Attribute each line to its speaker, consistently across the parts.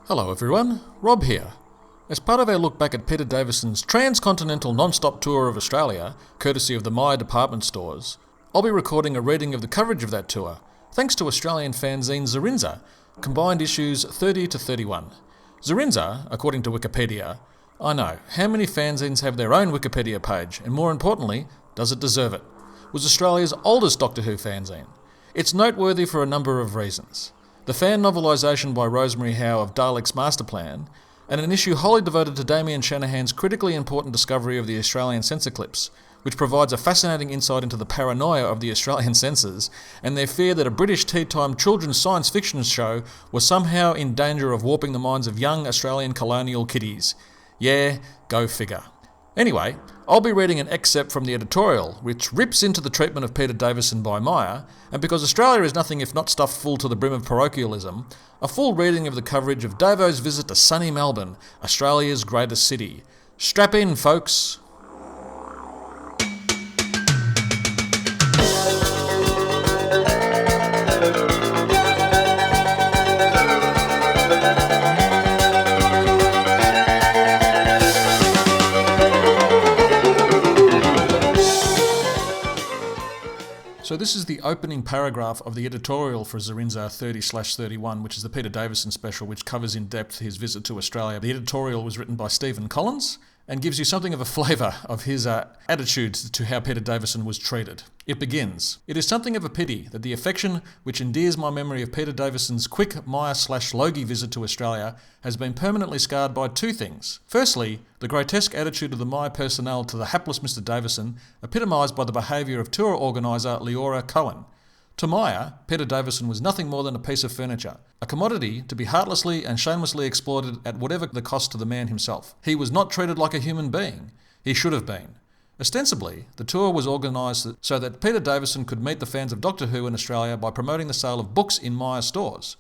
Speaker 1: Hello everyone, Rob here. As part of our look back at Peter Davison's transcontinental non-stop tour of Australia, courtesy of the Myer department stores, I'll be recording a reading of the coverage of that tour, thanks to Australian fanzine Zerinza, combined issues 30 to 31. Zerinza, according to Wikipedia, I know, how many fanzines have their own Wikipedia page, and more importantly, does it deserve it? Was Australia's oldest Doctor Who fanzine. It's noteworthy for a number of reasons. The fan novelisation by Rosemary Howe of Dalek's Master Plan, and an issue wholly devoted to Damien Shanahan's critically important discovery of the Australian censor clips, which provides a fascinating insight into the paranoia of the Australian censors and their fear that a British tea-time children's science fiction show was somehow in danger of warping the minds of young Australian colonial kiddies. Yeah, go figure. Anyway, I'll be reading an excerpt from the editorial, which rips into the treatment of Peter Davison by Myer, and because Australia is nothing if not stuffed full to the brim of parochialism, a full reading of the coverage of Davo's visit to sunny Melbourne, Australia's greatest city. Strap in, folks! So this is the opening paragraph of the editorial for Zerinza 30/31, which is the Peter Davison special, which covers in depth his visit to Australia. The editorial was written by Stephen Collins and gives you something of a flavour of his attitude to how Peter Davison was treated. It begins, "It is something of a pity that the affection which endears my memory of Peter Davison's quick Myer/Logie visit to Australia has been permanently scarred by two things. Firstly, the grotesque attitude of the Myer personnel to the hapless Mr. Davison, epitomised by the behaviour of tour organiser Leora Cohen. To Myer, Peter Davison was nothing more than a piece of furniture, a commodity to be heartlessly and shamelessly exploited at whatever the cost to the man himself. He was not treated like a human being. He should have been. Ostensibly, the tour was organised so that Peter Davison could meet the fans of Doctor Who in Australia by promoting the sale of books in Myer stores.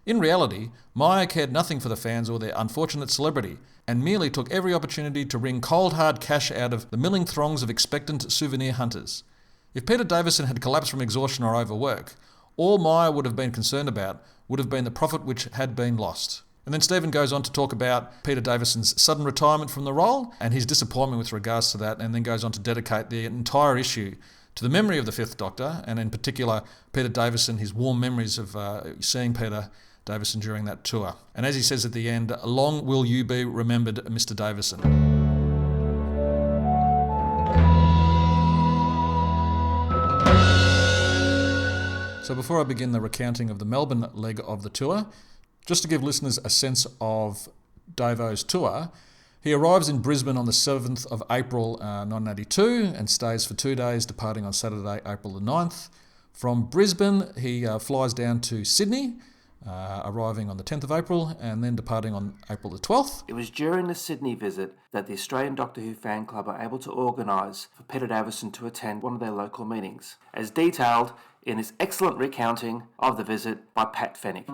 Speaker 1: In reality, Myer cared nothing for the fans or their unfortunate celebrity, and merely took every opportunity to wring cold hard cash out of the milling throngs of expectant souvenir hunters. If Peter Davison had collapsed from exhaustion or overwork, all Myer would have been concerned about would have been the profit which had been lost." And then Stephen goes on to talk about Peter Davison's sudden retirement from the role and his disappointment with regards to that, and then goes on to dedicate the entire issue to the memory of the Fifth Doctor, and in particular Peter Davison, his warm memories of seeing Peter Davison during that tour. And as he says at the end, "Long will you be remembered, Mr. Davison." So before I begin the recounting of the Melbourne leg of the tour, just to give listeners a sense of Davo's tour, he arrives in Brisbane on the 7th of April 1982 and stays for 2 days, departing on Saturday, April the 9th. From Brisbane, he flies down to Sydney, arriving on the 10th of April and then departing on April the 12th.
Speaker 2: It was during the Sydney visit that the Australian Doctor Who fan club were able to organise for Peter Davison to attend one of their local meetings, as detailed in this excellent recounting of the visit by Pat Fennick.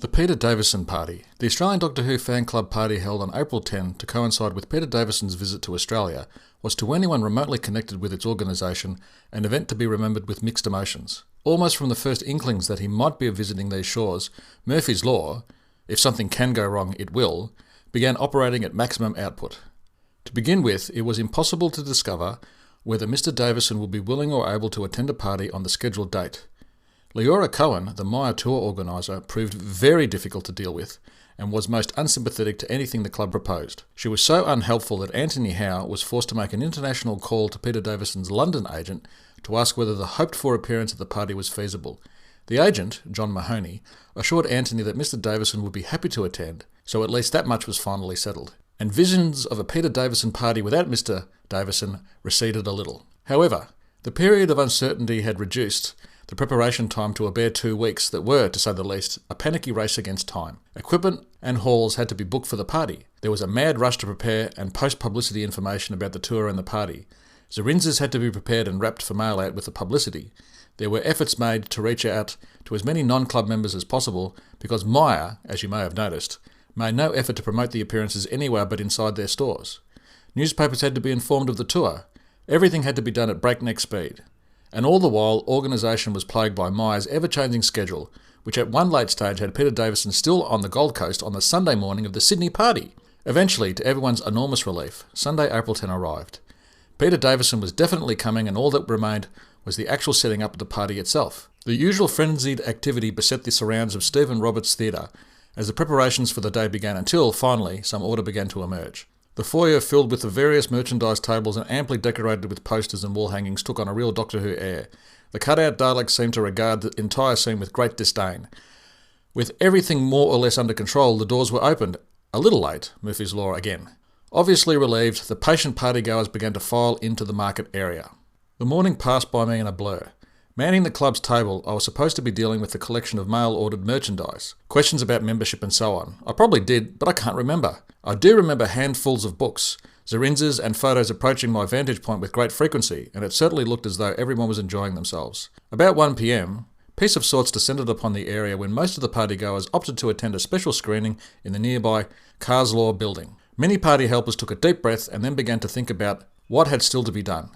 Speaker 1: The Peter Davison Party. The Australian Doctor Who fan club party held on April 10 to coincide with Peter Davison's visit to Australia was to anyone remotely connected with its organisation an event to be remembered with mixed emotions. Almost from the first inklings that he might be visiting these shores, Murphy's Law, if something can go wrong it will, began operating at maximum output. To begin with, it was impossible to discover whether Mr. Davison would be willing or able to attend a party on the scheduled date. Leora Cohen, the Myer tour organiser, proved very difficult to deal with and was most unsympathetic to anything the club proposed. She was so unhelpful that Anthony Howe was forced to make an international call to Peter Davison's London agent to ask whether the hoped-for appearance at the party was feasible. The agent, John Mahoney, assured Anthony that Mr. Davison would be happy to attend, so at least that much was finally settled. And visions of a Peter Davison party without Mr. Davison receded a little. However, the period of uncertainty had reduced the preparation time to a bare 2 weeks that were, to say the least, a panicky race against time. Equipment and halls had to be booked for the party. There was a mad rush to prepare and post publicity information about the tour and the party. Zerinzas had to be prepared and wrapped for mail out with the publicity. There were efforts made to reach out to as many non-club members as possible because Myer, as you may have noticed, made no effort to promote the appearances anywhere but inside their stores. Newspapers had to be informed of the tour. Everything had to be done at breakneck speed. And all the while, organisation was plagued by Myer's ever-changing schedule, which at one late stage had Peter Davison still on the Gold Coast on the Sunday morning of the Sydney party. Eventually, to everyone's enormous relief, Sunday, April 10 arrived. Peter Davison was definitely coming, and all that remained was the actual setting up of the party itself. The usual frenzied activity beset the surrounds of Stephen Roberts Theatre as the preparations for the day began until, finally, some order began to emerge. The foyer, filled with the various merchandise tables and amply decorated with posters and wall hangings, took on a real Doctor Who air. The cutout Daleks seemed to regard the entire scene with great disdain. With everything more or less under control, the doors were opened. A little late, Murphy's Law again. Obviously relieved, the patient partygoers began to file into the market area. The morning passed by me in a blur. Manning the club's table, I was supposed to be dealing with the collection of mail-ordered merchandise. Questions about membership and so on. I probably did, but I can't remember. I do remember handfuls of books, Zerinzas and photos approaching my vantage point with great frequency, and it certainly looked as though everyone was enjoying themselves. About 1 p.m, peace of sorts descended upon the area when most of the partygoers opted to attend a special screening in the nearby Carslaw building. Many party helpers took a deep breath and then began to think about what had still to be done.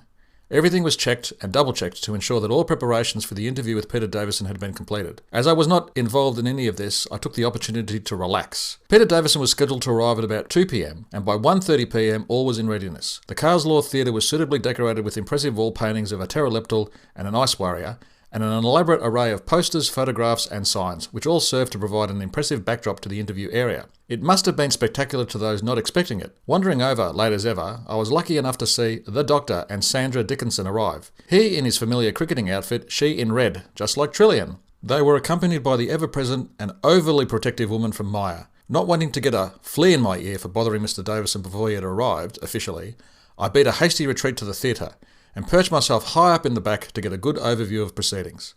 Speaker 1: Everything was checked and double-checked to ensure that all preparations for the interview with Peter Davison had been completed. As I was not involved in any of this, I took the opportunity to relax. Peter Davison was scheduled to arrive at about 2 p.m, and by 1:30 p.m, all was in readiness. The Carslaw Theatre was suitably decorated with impressive wall paintings of a pteroleptal and an ice warrior, and an elaborate array of posters, photographs and signs, which all served to provide an impressive backdrop to the interview area. It must have been spectacular to those not expecting it. Wandering over, late as ever, I was lucky enough to see the Doctor and Sandra Dickinson arrive. He in his familiar cricketing outfit, she in red, just like Trillian. They were accompanied by the ever-present and overly protective woman from Myer. Not wanting to get a flea in my ear for bothering Mr. Davison before he had arrived, officially, I beat a hasty retreat to the theatre, and perched myself high up in the back to get a good overview of proceedings.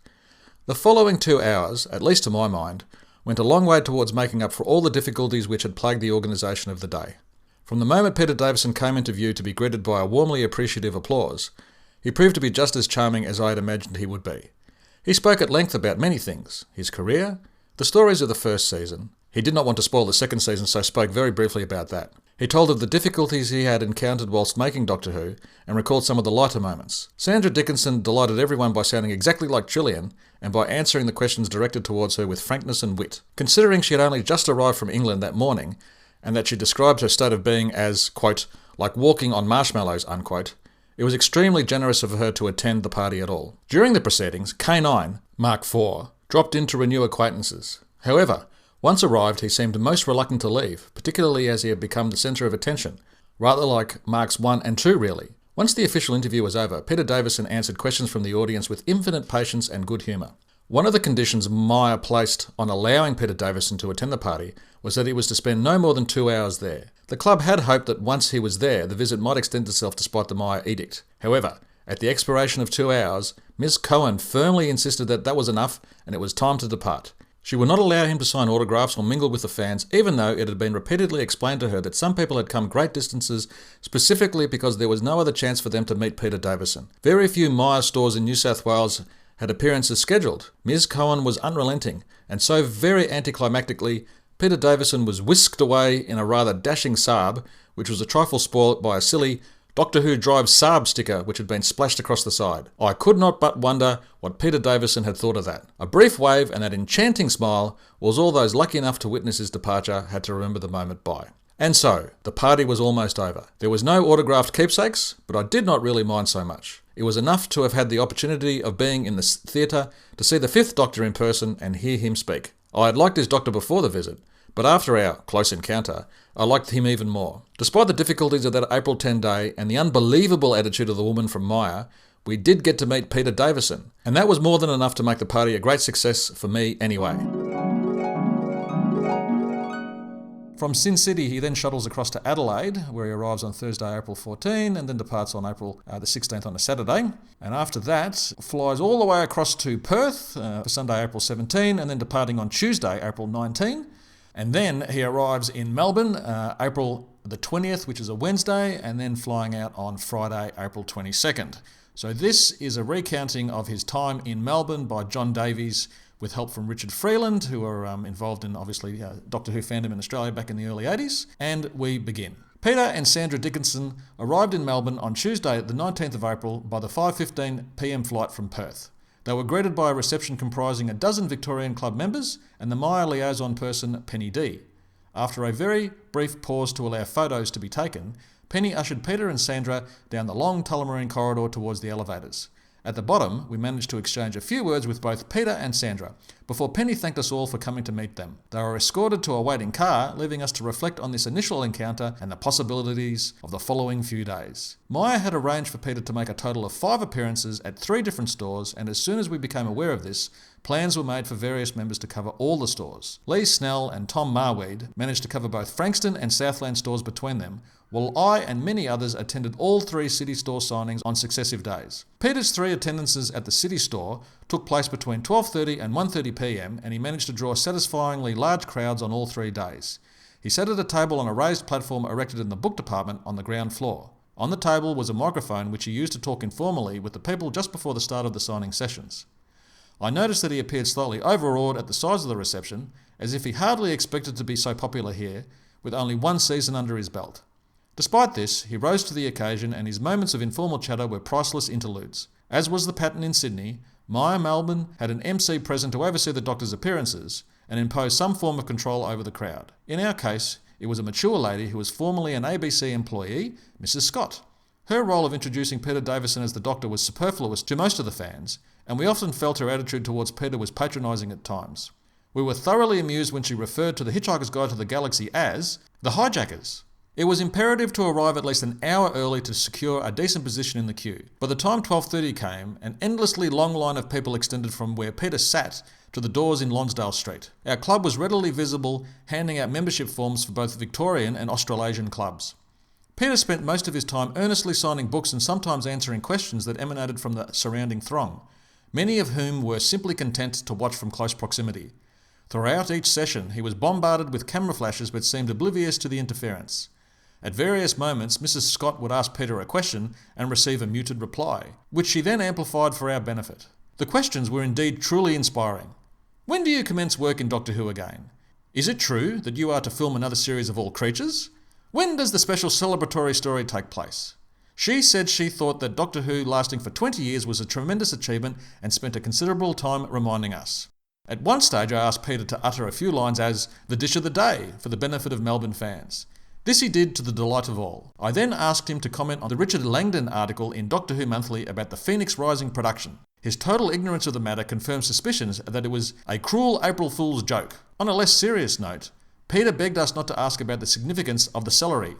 Speaker 1: The following 2 hours, at least to my mind, went a long way towards making up for all the difficulties which had plagued the organisation of the day. From the moment Peter Davison came into view to be greeted by a warmly appreciative applause, he proved to be just as charming as I had imagined he would be. He spoke at length about many things: his career, the stories of the first season. He did not want to spoil the second season, so spoke very briefly about that. He told of the difficulties he had encountered whilst making Doctor Who, and recalled some of the lighter moments. Sandra Dickinson delighted everyone by sounding exactly like Trillian, and by answering the questions directed towards her with frankness and wit. Considering she had only just arrived from England that morning, and that she described her state of being as, quote, like walking on marshmallows, unquote, it was extremely generous of her to attend the party at all. During the proceedings, K9, Mark IV, dropped in to renew acquaintances. However, once arrived, he seemed most reluctant to leave, particularly as he had become the centre of attention, rather like Marks 1 and 2 really. Once the official interview was over, Peter Davison answered questions from the audience with infinite patience and good humour. One of the conditions Myer placed on allowing Peter Davison to attend the party was that he was to spend no more than 2 hours there. The club had hoped that once he was there, the visit might extend itself despite the Myer edict. However, at the expiration of 2 hours, Ms. Cohen firmly insisted that that was enough and it was time to depart. She would not allow him to sign autographs or mingle with the fans, even though it had been repeatedly explained to her that some people had come great distances specifically because there was no other chance for them to meet Peter Davison. Very few Myer stores in New South Wales had appearances scheduled. Ms. Cohen was unrelenting, and so very anticlimactically, Peter Davison was whisked away in a rather dashing Saab, which was a trifle spoilt by a silly Doctor Who drives Saab sticker which had been splashed across the side. I could not but wonder what Peter Davison had thought of that. A brief wave and that enchanting smile was all those lucky enough to witness his departure had to remember the moment by. And so, the party was almost over. There was no autographed keepsakes, but I did not really mind so much. It was enough to have had the opportunity of being in the theatre to see the Fifth Doctor in person and hear him speak. I had liked his Doctor before the visit, but after our close encounter, I liked him even more. Despite the difficulties of that April 10 day and the unbelievable attitude of the woman from Myer, we did get to meet Peter Davison, and that was more than enough to make the party a great success for me anyway. From Sin City, he then shuttles across to Adelaide, where he arrives on Thursday, April 14, and then departs on April the 16th on a Saturday. And after that, flies all the way across to Perth for Sunday, April 17, and then departing on Tuesday, April 19. And then he arrives in Melbourne, April the 20th, which is a Wednesday, and then flying out on Friday, April 22nd. So this is a recounting of his time in Melbourne by John Davies, with help from Richard Freeland, who are involved in, obviously, Doctor Who fandom in Australia back in the early 80s. And we begin. Peter and Sandra Dickinson arrived in Melbourne on Tuesday, the 19th of April, by the 5:15 p.m. flight from Perth. They were greeted by a reception comprising a dozen Victorian Club members and the Myer liaison person, Penny D. After a very brief pause to allow photos to be taken, Penny ushered Peter and Sandra down the long Tullamarine corridor towards the elevators. At the bottom, we managed to exchange a few words with both Peter and Sandra, before Penny thanked us all for coming to meet them. They were escorted to a waiting car, leaving us to reflect on this initial encounter and the possibilities of the following few days. Myer had arranged for Peter to make a total of 5 appearances at 3 different stores, and as soon as we became aware of this, plans were made for various members to cover all the stores. Lee Snell and Tom Marweed managed to cover both Frankston and Southland stores between them, while I and many others attended all 3 city store signings on successive days. Peter's 3 attendances at the city store took place between 12:30 and 1:30pm, and he managed to draw satisfyingly large crowds on all 3 days. He sat at a table on a raised platform erected in the book department on the ground floor. On the table was a microphone which he used to talk informally with the people just before the start of the signing sessions. I noticed that he appeared slightly overawed at the size of the reception, as if he hardly expected to be so popular here, with only 1 season under his belt. Despite this, he rose to the occasion, and his moments of informal chatter were priceless interludes. As was the pattern in Sydney, Myer Melbourne had an MC present to oversee the doctor's appearances and impose some form of control over the crowd. In our case, it was a mature lady who was formerly an ABC employee, Mrs. Scott. Her role of introducing Peter Davison as the doctor was superfluous to most of the fans, and we often felt her attitude towards Peter was patronising at times. We were thoroughly amused when she referred to the Hitchhiker's Guide to the Galaxy as the hijackers. It was imperative to arrive at least an hour early to secure a decent position in the queue. By the time 12:30 came, an endlessly long line of people extended from where Peter sat to the doors in Lonsdale Street. Our club was readily visible, handing out membership forms for both Victorian and Australasian clubs. Peter spent most of his time earnestly signing books and sometimes answering questions that emanated from the surrounding throng, many of whom were simply content to watch from close proximity. Throughout each session, he was bombarded with camera flashes but seemed oblivious to the interference. At various moments, Mrs. Scott would ask Peter a question and receive a muted reply, which she then amplified for our benefit. The questions were indeed truly inspiring. When do you commence work in Doctor Who again? Is it true that you are to film another series of All Creatures? When does the special celebratory story take place? She said she thought that Doctor Who lasting for 20 years was a tremendous achievement and spent a considerable time reminding us. At one stage I asked Peter to utter a few lines as the dish of the day for the benefit of Melbourne fans. This he did to the delight of all. I then asked him to comment on the Richard Langdon article in Doctor Who Monthly about the Phoenix Rising production. His total ignorance of the matter confirmed suspicions that it was a cruel April Fool's joke. On a less serious note, Peter begged us not to ask about the significance of the celery.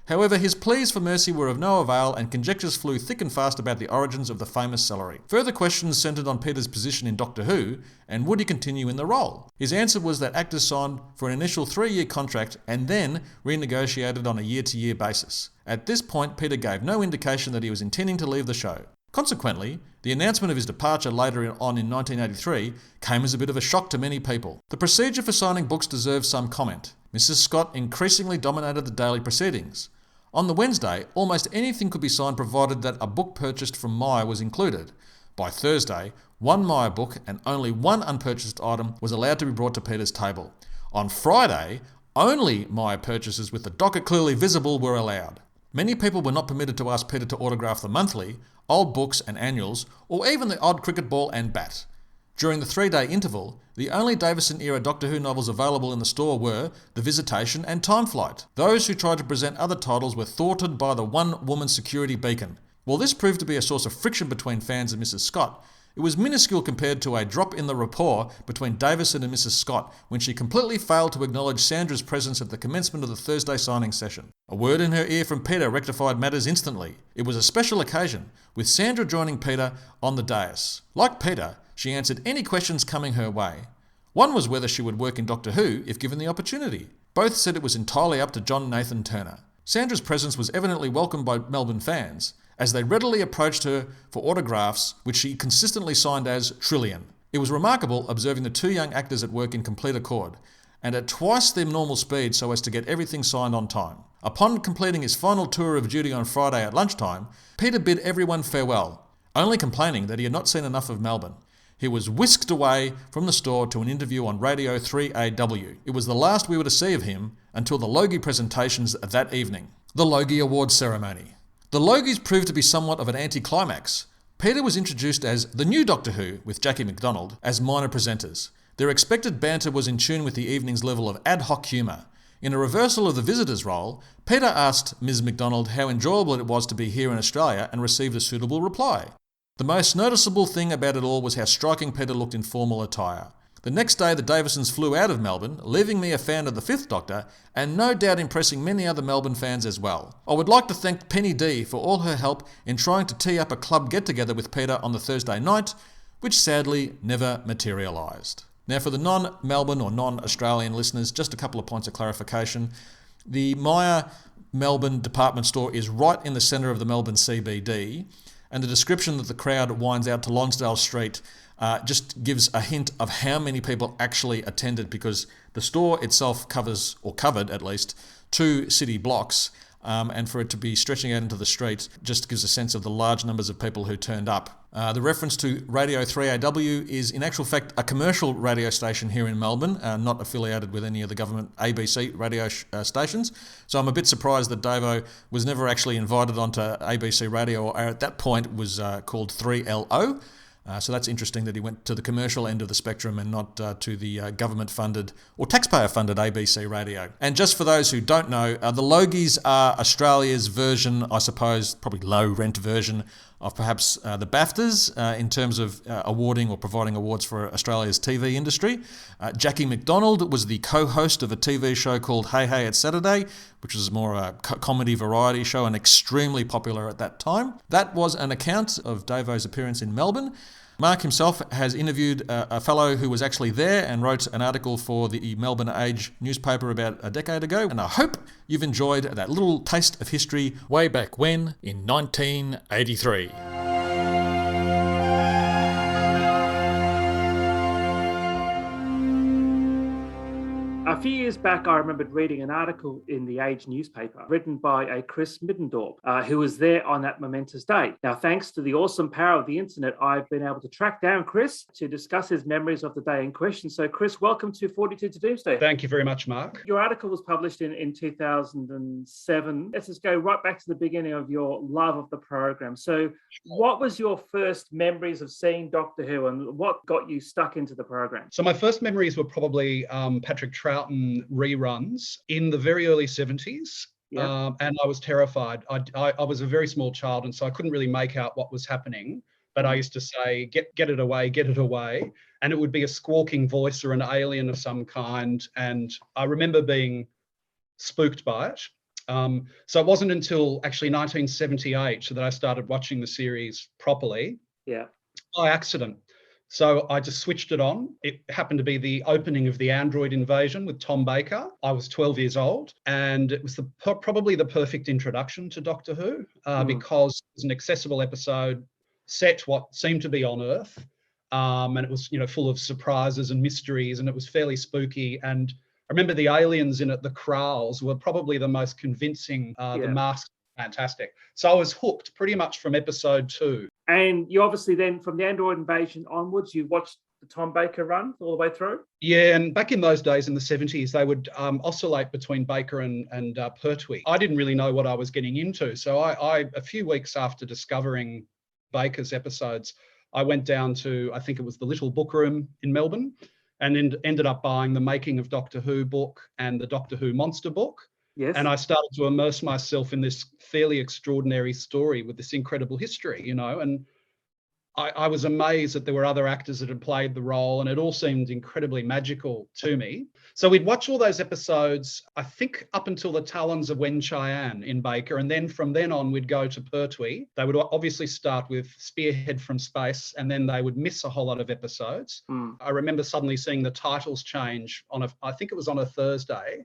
Speaker 1: However, his pleas for mercy were of no avail, and conjectures flew thick and fast about the origins of the famous celery. Further questions centred on Peter's position in Doctor Who, and would he continue in the role? His answer was that actors signed for an initial 3-year contract and then renegotiated on a year-to-year basis. At this point, Peter gave no indication that he was intending to leave the show. Consequently, the announcement of his departure later on in 1983 came as a bit of a shock to many people. The procedure for signing books deserves some comment. Mrs. Scott increasingly dominated the daily proceedings. On the Wednesday, almost anything could be signed provided that a book purchased from Myer was included. By Thursday, 1 Myer book and only 1 unpurchased item was allowed to be brought to Peter's table. On Friday, only Myer purchases with the docket clearly visible were allowed. Many people were not permitted to ask Peter to autograph the monthly, old books and annuals, or even the odd cricket ball and bat. During the 3-day interval, the only Davison-era Doctor Who novels available in the store were The Visitation and Time Flight. Those who tried to present other titles were thwarted by the one-woman security beacon. While this proved to be a source of friction between fans and Mrs. Scott, it was minuscule compared to a drop in the rapport between Davison and Mrs. Scott when she completely failed to acknowledge Sandra's presence at the commencement of the Thursday signing session. A word in her ear from Peter rectified matters instantly. It was a special occasion, with Sandra joining Peter on the dais. Like Peter, she answered any questions coming her way. One was whether she would work in Doctor Who if given the opportunity. Both said it was entirely up to John Nathan Turner. Sandra's presence was evidently welcomed by Melbourne fans, as they readily approached her for autographs, which she consistently signed as Trillion. It was remarkable observing the 2 young actors at work in complete accord, and at twice their normal speed so as to get everything signed on time. Upon completing his final tour of duty on Friday at lunchtime, Peter bid everyone farewell, only complaining that he had not seen enough of Melbourne. He was whisked away from the store to an interview on Radio 3AW. It was the last we were to see of him until the Logie presentations that evening. The Logie Awards ceremony. The Logies proved to be somewhat of an anticlimax. Peter was introduced as the new Doctor Who, with Jackie MacDonald as minor presenters. Their expected banter was in tune with the evening's level of ad hoc humour. In a reversal of the visitor's role, Peter asked Ms. MacDonald how enjoyable it was to be here in Australia and received a suitable reply. The most noticeable thing about it all was how striking Peter looked in formal attire. The next day, the Davisons flew out of Melbourne, leaving me a fan of the Fifth Doctor, and no doubt impressing many other Melbourne fans as well. I would like to thank Penny D for all her help in trying to tee up a club get-together with Peter on the Thursday night, which sadly never materialised. Now, for the non-Melbourne or non-Australian listeners, just a couple of points of clarification. The Myer Melbourne department store is right in the centre of the Melbourne CBD, and the description that the crowd winds out to Lonsdale Street just gives a hint of how many people actually attended, because the store itself covers, or covered at least, 2 city blocks, and for it to be stretching out into the street just gives a sense of the large numbers of people who turned up. The reference to Radio 3AW is in actual fact a commercial radio station here in Melbourne, not affiliated with any of the government ABC radio stations. So I'm a bit surprised that Davo was never actually invited onto ABC radio, or at that point was called 3LO. So that's interesting that he went to the commercial end of the spectrum and not to the government-funded or taxpayer-funded ABC radio. And just for those who don't know, the Logies are Australia's version, I suppose, probably low-rent version of perhaps the BAFTAs in terms of awarding or providing awards for Australia's TV industry. Jackie MacDonald was the co-host of a TV show called Hey Hey It's Saturday, which was more a comedy variety show and extremely popular at that time. That was an account of Davo's appearance in Melbourne. Mark himself has interviewed a fellow who was actually there and wrote an article for the Melbourne Age newspaper about a decade ago, and I hope you've enjoyed that little taste of history way back when, in 1983.
Speaker 2: A few years back, I remembered reading an article in the Age newspaper written by a Chris Middendorp, who was there on that momentous day. Now, thanks to the awesome power of the internet, I've been able to track down Chris to discuss his memories of the day in question. So, Chris, welcome to 42 to Doomsday.
Speaker 3: Thank you very much, Mark.
Speaker 2: Your article was published in 2007. Let's just go right back to the beginning of your love of the program. So, what was your first memories of seeing Doctor Who, and what got you stuck into the program?
Speaker 3: So my first memories were probably Patrick Troughton reruns in the very early 70s.
Speaker 2: Yeah.
Speaker 3: And I was terrified. I was a very small child, and so I couldn't really make out what was happening. But I used to say, get it away, get it away. And it would be a squawking voice or an alien of some kind. And I remember being spooked by it. So it wasn't until actually 1978 that I started watching the series properly.
Speaker 2: Yeah.
Speaker 3: By accident. So I just switched it on. It happened to be the opening of the Android Invasion with Tom Baker. I was 12 years old, and it was probably the perfect introduction to Doctor Who because it was an accessible episode set what seemed to be on Earth, and it was full of surprises and mysteries, and it was fairly spooky. And I remember the aliens in it, the Krauls, were probably the most convincing. The masks were fantastic. So I was hooked pretty much from episode 2.
Speaker 2: And you obviously then, from the Android Invasion onwards, you watched the Tom Baker run all the way through?
Speaker 3: Yeah, and back in those days in the 70s, they would oscillate between Baker and Pertwee. I didn't really know what I was getting into. So I a few weeks after discovering Baker's episodes, I went down to, I think it was the Little Book Room in Melbourne, and ended up buying the Making of Doctor Who book and the Doctor Who Monster book.
Speaker 2: Yes.
Speaker 3: And I started to immerse myself in this fairly extraordinary story with this incredible history, and I was amazed that there were other actors that had played the role, and it all seemed incredibly magical to me. So we'd watch all those episodes, I think up until the Talons of Wen Chian in Baker, and then from then on we'd go to Pertwee. They would obviously start with Spearhead from Space, and then they would miss a whole lot of episodes. I remember suddenly seeing the titles change I think it was on a Thursday,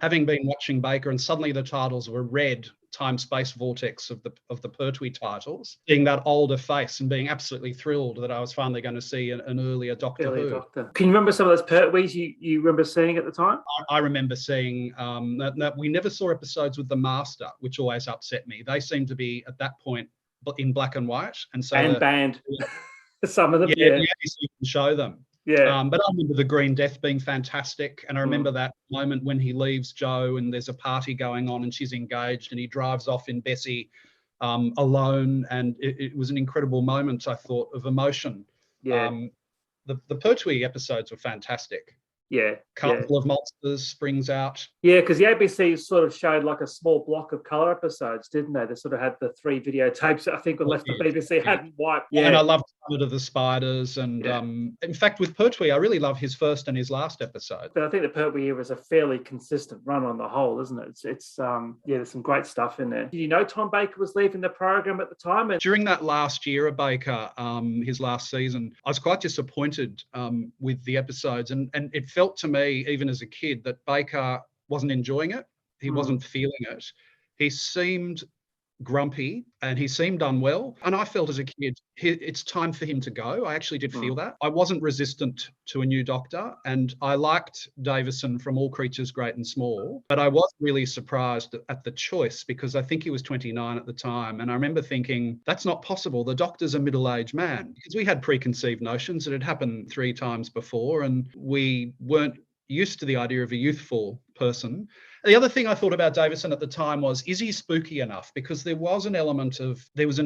Speaker 3: having been watching Baker, and suddenly the titles were red time-space vortex of the Pertwee titles, seeing that older face and being absolutely thrilled that I was finally going to see an earlier Doctor Who.
Speaker 2: Can you remember some of those Pertwees you remember seeing at the time?
Speaker 3: I remember seeing that we never saw episodes with the Master, which always upset me. They seemed to be at that point in black and white, and so
Speaker 2: banned. Some of them,
Speaker 3: we only can show them.
Speaker 2: Yeah.
Speaker 3: But I remember the Green Death being fantastic. And I remember that moment when he leaves Jo and there's a party going on and she's engaged and he drives off in Bessie alone, and it was an incredible moment, I thought, of emotion.
Speaker 2: Yeah.
Speaker 3: The Pertwee episodes were fantastic.
Speaker 2: Yeah.
Speaker 3: Couple of Monsters springs out.
Speaker 2: Yeah, because the ABC sort of showed like a small block of colour episodes, didn't they? They sort of had the 3 videotapes that I think were left the BBC hadn't wiped. Yeah.
Speaker 3: And I loved Planet of the Spiders. And in fact, with Pertwee, I really love his first and his last episode.
Speaker 2: But I think the Pertwee era is a fairly consistent run on the whole, isn't it? It's there's some great stuff in there. Did you know Tom Baker was leaving the program at the time? And
Speaker 3: during that last year of Baker, his last season, I was quite disappointed with the episodes. And it felt to me, even as a kid, that Baker wasn't enjoying it. He wasn't feeling it. He seemed grumpy and he seemed unwell. And I felt as a kid, it's time for him to go. I actually did feel that. I wasn't resistant to a new doctor, and I liked Davison from All Creatures Great and Small, but I was really surprised at the choice, because I think he was 29 at the time. And I remember thinking, that's not possible. The doctor's a middle-aged man. Because we had preconceived notions. It had happened 3 times before, and we weren't used to the idea of a youthful person. The other thing I thought about Davison at the time was, is he spooky enough? Because there was an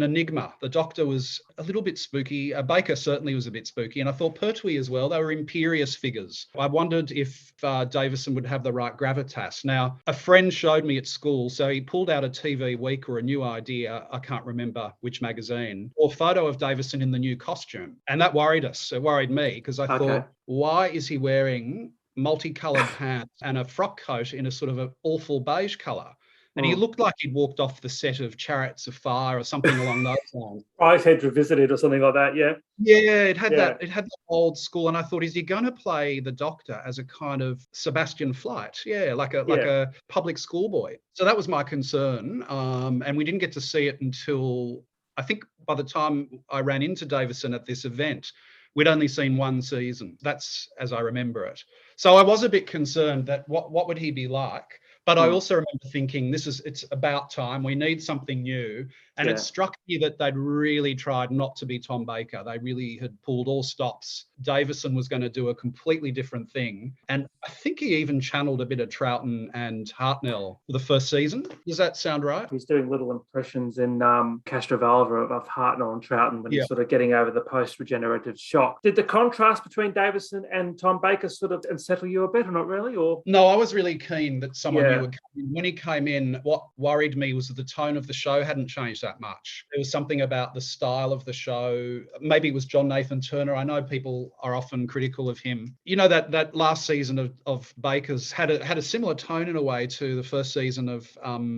Speaker 3: enigma. The doctor was a little bit spooky. Baker certainly was a bit spooky. And I thought Pertwee as well. They were imperious figures. I wondered if Davison would have the right gravitas. Now, a friend showed me at school, so he pulled out a TV Week or a New Idea, I can't remember which magazine, or photo of Davison in the new costume. And that worried us. It worried me, because I thought, why is he wearing multicolored pants and a frock coat in a sort of an awful beige color? And he looked like he'd walked off the set of Chariots of Fire or something along those lines.
Speaker 2: Price Head Revisited or something like that, yeah.
Speaker 3: Yeah, it had that old school. And I thought, is he going to play the Doctor as a kind of Sebastian Flight? Yeah, like a public schoolboy. So that was my concern. And we didn't get to see it until, I think by the time I ran into Davison at this event, we'd only seen 1 season. That's as I remember it. So I was a bit concerned that what would he be like? But I also remember thinking, it's about time. We need something new. And it struck me that they'd really tried not to be Tom Baker. They really had pulled all stops. Davison was going to do a completely different thing. And I think he even channeled a bit of Troughton and Hartnell for the first season. Does that sound right?
Speaker 2: He's doing little impressions in Castrovalva of Hartnell and Troughton when he's sort of getting over the post-regenerative shock. Did the contrast between Davison and Tom Baker sort of unsettle you a bit, or not really? Or
Speaker 3: no, I was really keen that someone new would come in. When he came in, what worried me was that the tone of the show hadn't changed that much. There was something about the style of the show. Maybe it was John Nathan Turner. I know people are often critical of him. You know, that last season of Baker's had a similar tone in a way to the first season of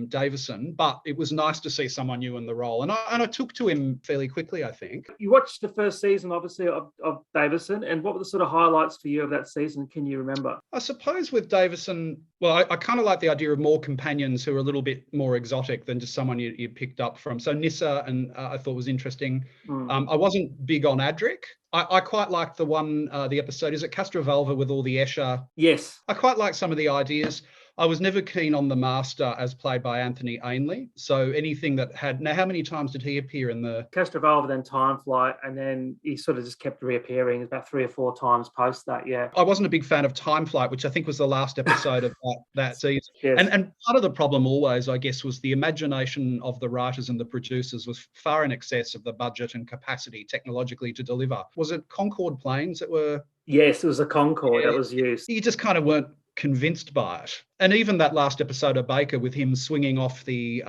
Speaker 3: Davison, but it was nice to see someone new in the role. And I took to him fairly quickly, I think.
Speaker 2: You watched the first season, obviously, of Davison, and what were the sort of highlights for you of that season? Can you remember?
Speaker 3: I suppose with Davison, well, I kind of like the idea of more companions who are a little bit more exotic than just someone you picked up from. So Nissa, and I thought was interesting. I wasn't big on Adric. I quite liked the episode, is it Castrovalva with all the Escher?
Speaker 2: Yes.
Speaker 3: I quite like some of the ideas. I was never keen on the Master as played by Anthony Ainley. So anything that had... Now, how many times did he appear in the...
Speaker 2: Castrovalva, then Time Flight, and then he sort of just kept reappearing about 3 or 4 times post that,
Speaker 3: I wasn't a big fan of Time Flight, which I think was the last episode of that season.
Speaker 2: Yes.
Speaker 3: And part of the problem always, I guess, was the imagination of the writers and the producers was far in excess of the budget and capacity technologically to deliver. Was it Concorde planes that were...
Speaker 2: Yes, it was a Concorde that was used.
Speaker 3: You just kind of weren't convinced by it. And even that last episode of Baker with him swinging off the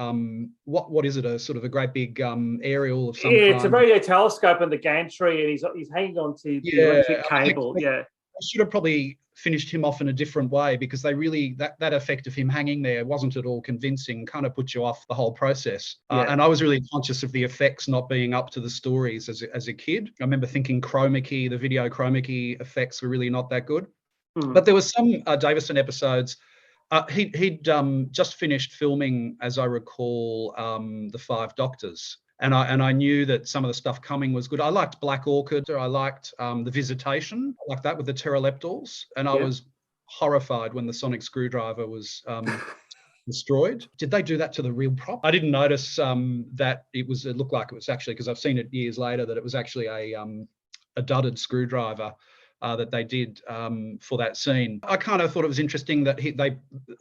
Speaker 3: what is it, a sort of a great big aerial of some kind.
Speaker 2: It's a radio telescope in the gantry, and he's hanging on to the electric cable. I
Speaker 3: should have probably finished him off in a different way, because they really that effect of him hanging there wasn't at all convincing, kind of put you off the whole process. And I was really conscious of the effects not being up to the stories as a kid. I remember thinking the video chroma key effects were really not that good. But there was some Davison episodes. He'd just finished filming, as I recall, The Five Doctors. And I knew that some of the stuff coming was good. I liked Black Orchid. I liked The Visitation, like that with the pteroleptals. And I was horrified when the sonic screwdriver was destroyed. Did they do that to the real prop? I didn't notice that it looked like it was actually, because I've seen it years later, that it was actually a dudded screwdriver. that they did for that scene. I kind of thought it was interesting that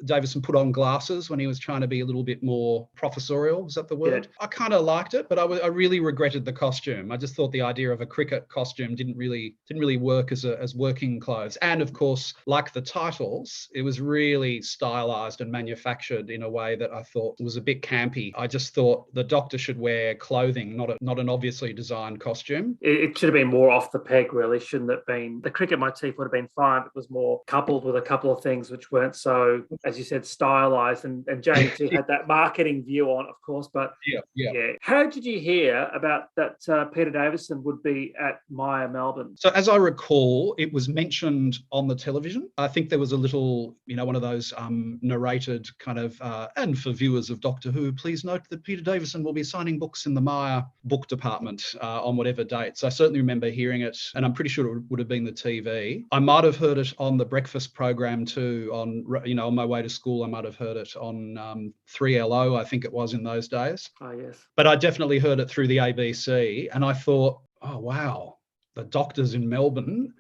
Speaker 3: Davison put on glasses when he was trying to be a little bit more professorial. Is that the word? Yeah. I kind of liked it, but I really regretted the costume. I just thought the idea of a cricket costume didn't really work as working clothes. And of course, like the titles, it was really stylized and manufactured in a way that I thought was a bit campy. I just thought the Doctor should wear clothing, not an obviously designed costume.
Speaker 4: It should have been more off the peg, really, shouldn't it been? The cricket motif would have been fine. It was more coupled with a couple of things which weren't so, as you said, stylized. And James had that marketing view on, of course. But yeah. How did you hear about that Peter Davison would be at Myer, Melbourne?
Speaker 3: So as I recall, it was mentioned on the television. I think there was a little, one of those narrated kind of, and for viewers of Doctor Who, please note that Peter Davison will be signing books in the Myer book department on whatever dates. I certainly remember hearing it, and I'm pretty sure it would have been the TV. I might have heard it on the breakfast program too, on my way to school. I might have heard it on 3LO, I think it was in those days.
Speaker 4: Oh, yes.
Speaker 3: But I definitely heard it through the ABC, and I thought, oh, wow, the Doctor's in Melbourne.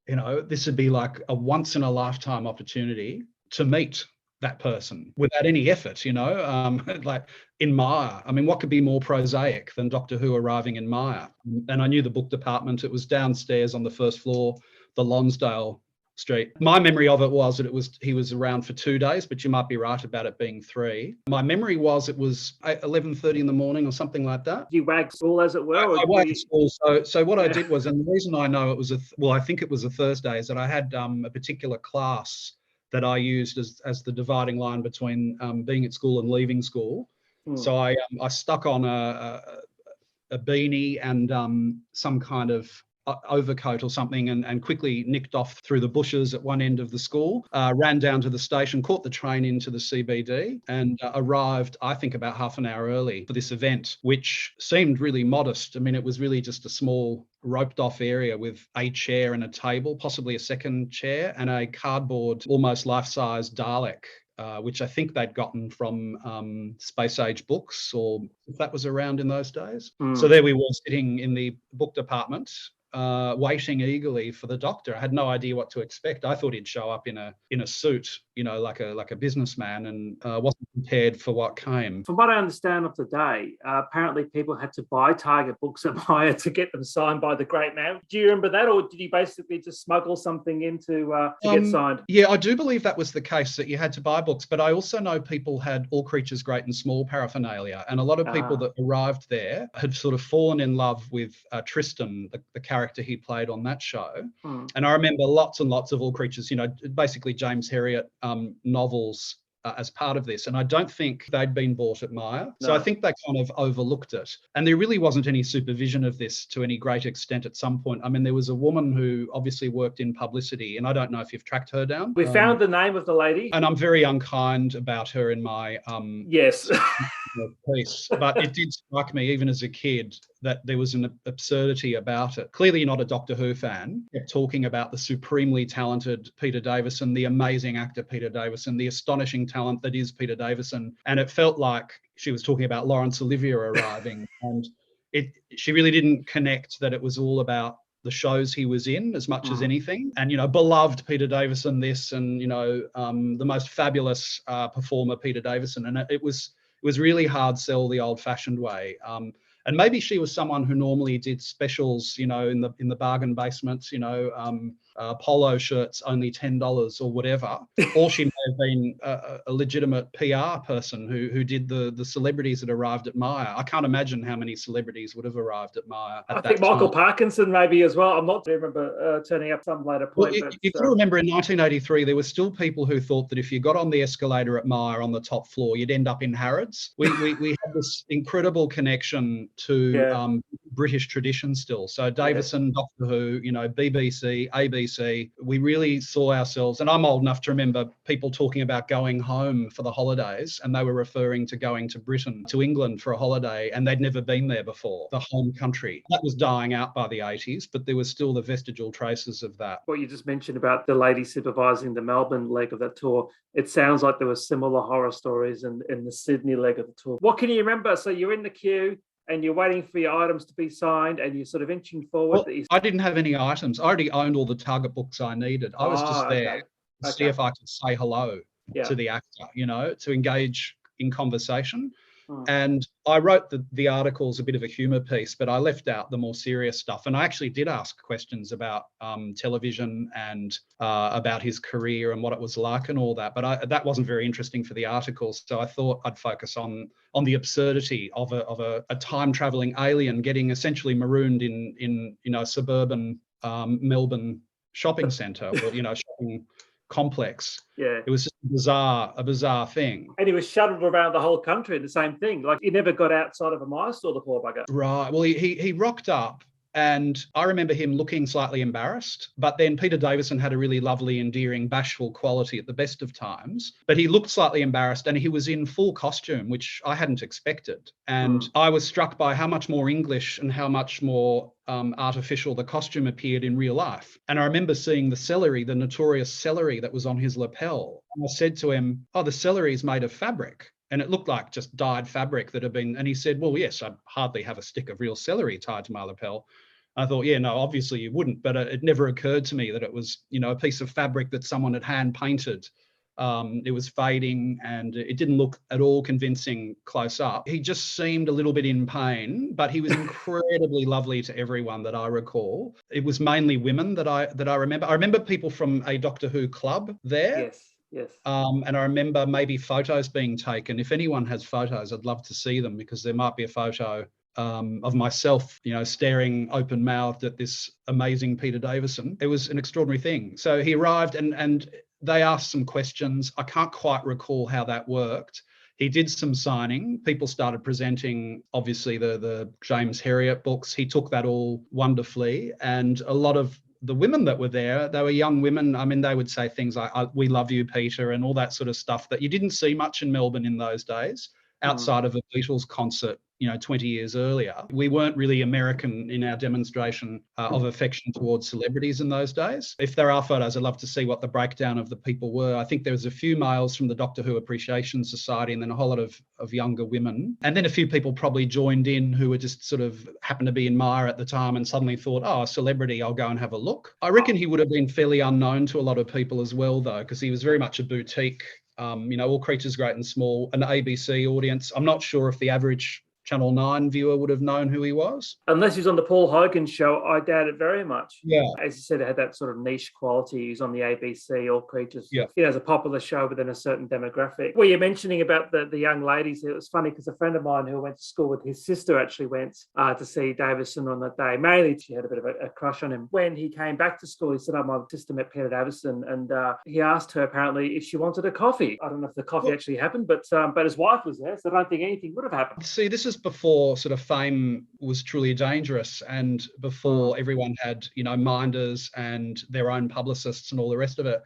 Speaker 3: This would be like a once-in-a-lifetime opportunity to meet that person without any effort, like in Myer. I mean, what could be more prosaic than Doctor Who arriving in Myer? And I knew the book department. It was downstairs on the first floor, the Lonsdale Street. My memory of it was that he was around for 2 days, but you might be right about it being 3. My memory was it was 11:30 in the morning or something like that.
Speaker 4: You wagged school, as it were?
Speaker 3: I wagged school. So what I did was, and the reason I know it was I think it was a Thursday, is that I had a particular class that I used as the dividing line between being at school and leaving school. So I stuck on a beanie and some kind of overcoat or something and quickly nicked off through the bushes at one end of the school, ran down to the station, caught the train into the CBD and arrived, I think, about half an hour early for this event, which seemed really modest. I mean, it was really just a small roped off area with a chair and a table, possibly a second chair, and a cardboard, almost life-size Dalek, which I think they'd gotten from Space Age Books, or if that was around in those days. So there we were sitting in the book department, waiting eagerly for the Doctor. I had no idea what to expect. I thought he'd show up in a suit, like a businessman, and wasn't prepared for what came.
Speaker 4: From what I understand of the day, apparently people had to buy Target books at Myer to get them signed by the great man. Do you remember that, or did you basically just smuggle something in to get signed?
Speaker 3: Yeah, I do believe that was the case, that you had to buy books, but I also know people had All Creatures Great and Small paraphernalia, and a lot of people that arrived there had sort of fallen in love with Tristan, the character he played on that show. And I remember lots and lots of All Creatures, basically James Herriot novels as part of this. And I don't think they'd been bought at Myer. No. So I think they kind of overlooked it. And there really wasn't any supervision of this to any great extent at some point. I mean, there was a woman who obviously worked in publicity, and I don't know if you've tracked her down.
Speaker 4: We found the name of the lady.
Speaker 3: And I'm very unkind about her in my
Speaker 4: yes
Speaker 3: piece. But it did strike me, even as a kid, that there was an absurdity about it. Clearly, you're not a Doctor Who fan. Kept talking about the supremely talented Peter Davison, the amazing actor Peter Davison, the astonishing talent that is Peter Davison. And it felt like she was talking about Laurence Olivier arriving. And she really didn't connect that it was all about the shows he was in as much as anything. And, beloved Peter Davison this, and, the most fabulous performer Peter Davison. And it was really hard sell the old-fashioned way. And maybe she was someone who normally did specials, in the bargain basement, polo shirts only $10 or whatever. Or she may have been a legitimate PR person who did the celebrities that arrived at Myer. I can't imagine how many celebrities would have arrived at Myer.
Speaker 4: I think Michael Parkinson maybe as well. I'm not I remember turning up some later point.
Speaker 3: Well, you got to remember in 1983 there were still people who thought that if you got on the escalator at Myer on the top floor, you'd end up in Harrods. We had this incredible connection to British tradition still. So Davison, Doctor Who, BBC, ABC, we really saw ourselves, and I'm old enough to remember people talking about going home for the holidays, and they were referring to going to Britain, to England for a holiday, and they'd never been there before, the home country. That was dying out by the 80s, but there was still the vestigial traces of that.
Speaker 4: What you just mentioned about the lady supervising the Melbourne leg of that tour, it sounds like there were similar horror stories in the Sydney leg of the tour. What can you remember? So you're in the queue, and you're waiting for your items to be signed, and you're sort of inching forward.
Speaker 3: Well, I didn't have any items. I already owned all the target books I needed. I was just there to see if I could say hello to the actor, to engage in conversation. And I wrote the articles a bit of a humour piece, but I left out the more serious stuff. And I actually did ask questions about television and about his career and what it was like and all that. But that wasn't very interesting for the articles. So I thought I'd focus on the absurdity of a time travelling alien getting essentially marooned in suburban Melbourne shopping centre or shopping complex.
Speaker 4: Yeah,
Speaker 3: it was just a bizarre thing.
Speaker 4: And he was shuttled around the whole country, the same thing. Like, he never got outside of a Myer store, the poor bugger.
Speaker 3: Right. Well, he rocked up, and I remember him looking slightly embarrassed, but then Peter Davison had a really lovely, endearing, bashful quality at the best of times. But he looked slightly embarrassed, and he was in full costume, which I hadn't expected. And I was struck by how much more English and how much more artificial the costume appeared in real life. And I remember seeing the notorious celery that was on his lapel. And I said to him, "Oh, the celery is made of fabric." And it looked like just dyed fabric that had been, and he said, "Well, yes, I'd hardly have a stick of real celery tied to my lapel." I thought, yeah, no, obviously you wouldn't, but it never occurred to me that it was, a piece of fabric that someone had hand painted. It was fading and it didn't look at all convincing close up. He just seemed a little bit in pain, but he was incredibly lovely to everyone that I recall. It was mainly women that I remember. I remember people from a Doctor Who club there.
Speaker 4: Yes.
Speaker 3: And I remember maybe photos being taken. If anyone has photos, I'd love to see them, because there might be a photo of myself, staring open-mouthed at this amazing Peter Davison. It was an extraordinary thing. So he arrived and they asked some questions. I can't quite recall how that worked. He did some signing. People started presenting, obviously, the James Herriot books. He took that all wonderfully. And a lot of the women that were there, they were young women. I mean, they would say things like, "We love you, Peter," and all that sort of stuff that you didn't see much in Melbourne in those days, outside of a Beatles concert, 20 years earlier. We weren't really American in our demonstration of affection towards celebrities in those days. If there are photos, I'd love to see what the breakdown of the people were. I think there was a few males from the Doctor Who Appreciation Society, and then a whole lot of younger women. And then a few people probably joined in who were just sort of happened to be in Myer at the time and suddenly thought, "Oh, a celebrity, I'll go and have a look." I reckon he would have been fairly unknown to a lot of people as well, though, because he was very much a boutique, All Creatures Great and Small, an ABC audience. I'm not sure if the average Channel 9 viewer would have known who he was.
Speaker 4: Unless he was on the Paul Hogan show, I doubt it very much.
Speaker 3: Yeah.
Speaker 4: As you said, it had that sort of niche quality. He was on the ABC, All Creatures.
Speaker 3: Yeah.
Speaker 4: It's a popular show within a certain demographic. Well, you're mentioning about the young ladies. It was funny because a friend of mine who went to school with his sister actually went to see Davison on that day. Mainly, she had a bit of a crush on him. When he came back to school, he said, "Oh, my sister met Peter Davison," and he asked her apparently if she wanted a coffee. I don't know if the coffee actually happened, but his wife was there, so I don't think anything would have happened.
Speaker 3: See, this is before sort of fame was truly dangerous, and before everyone had minders and their own publicists and all the rest of it.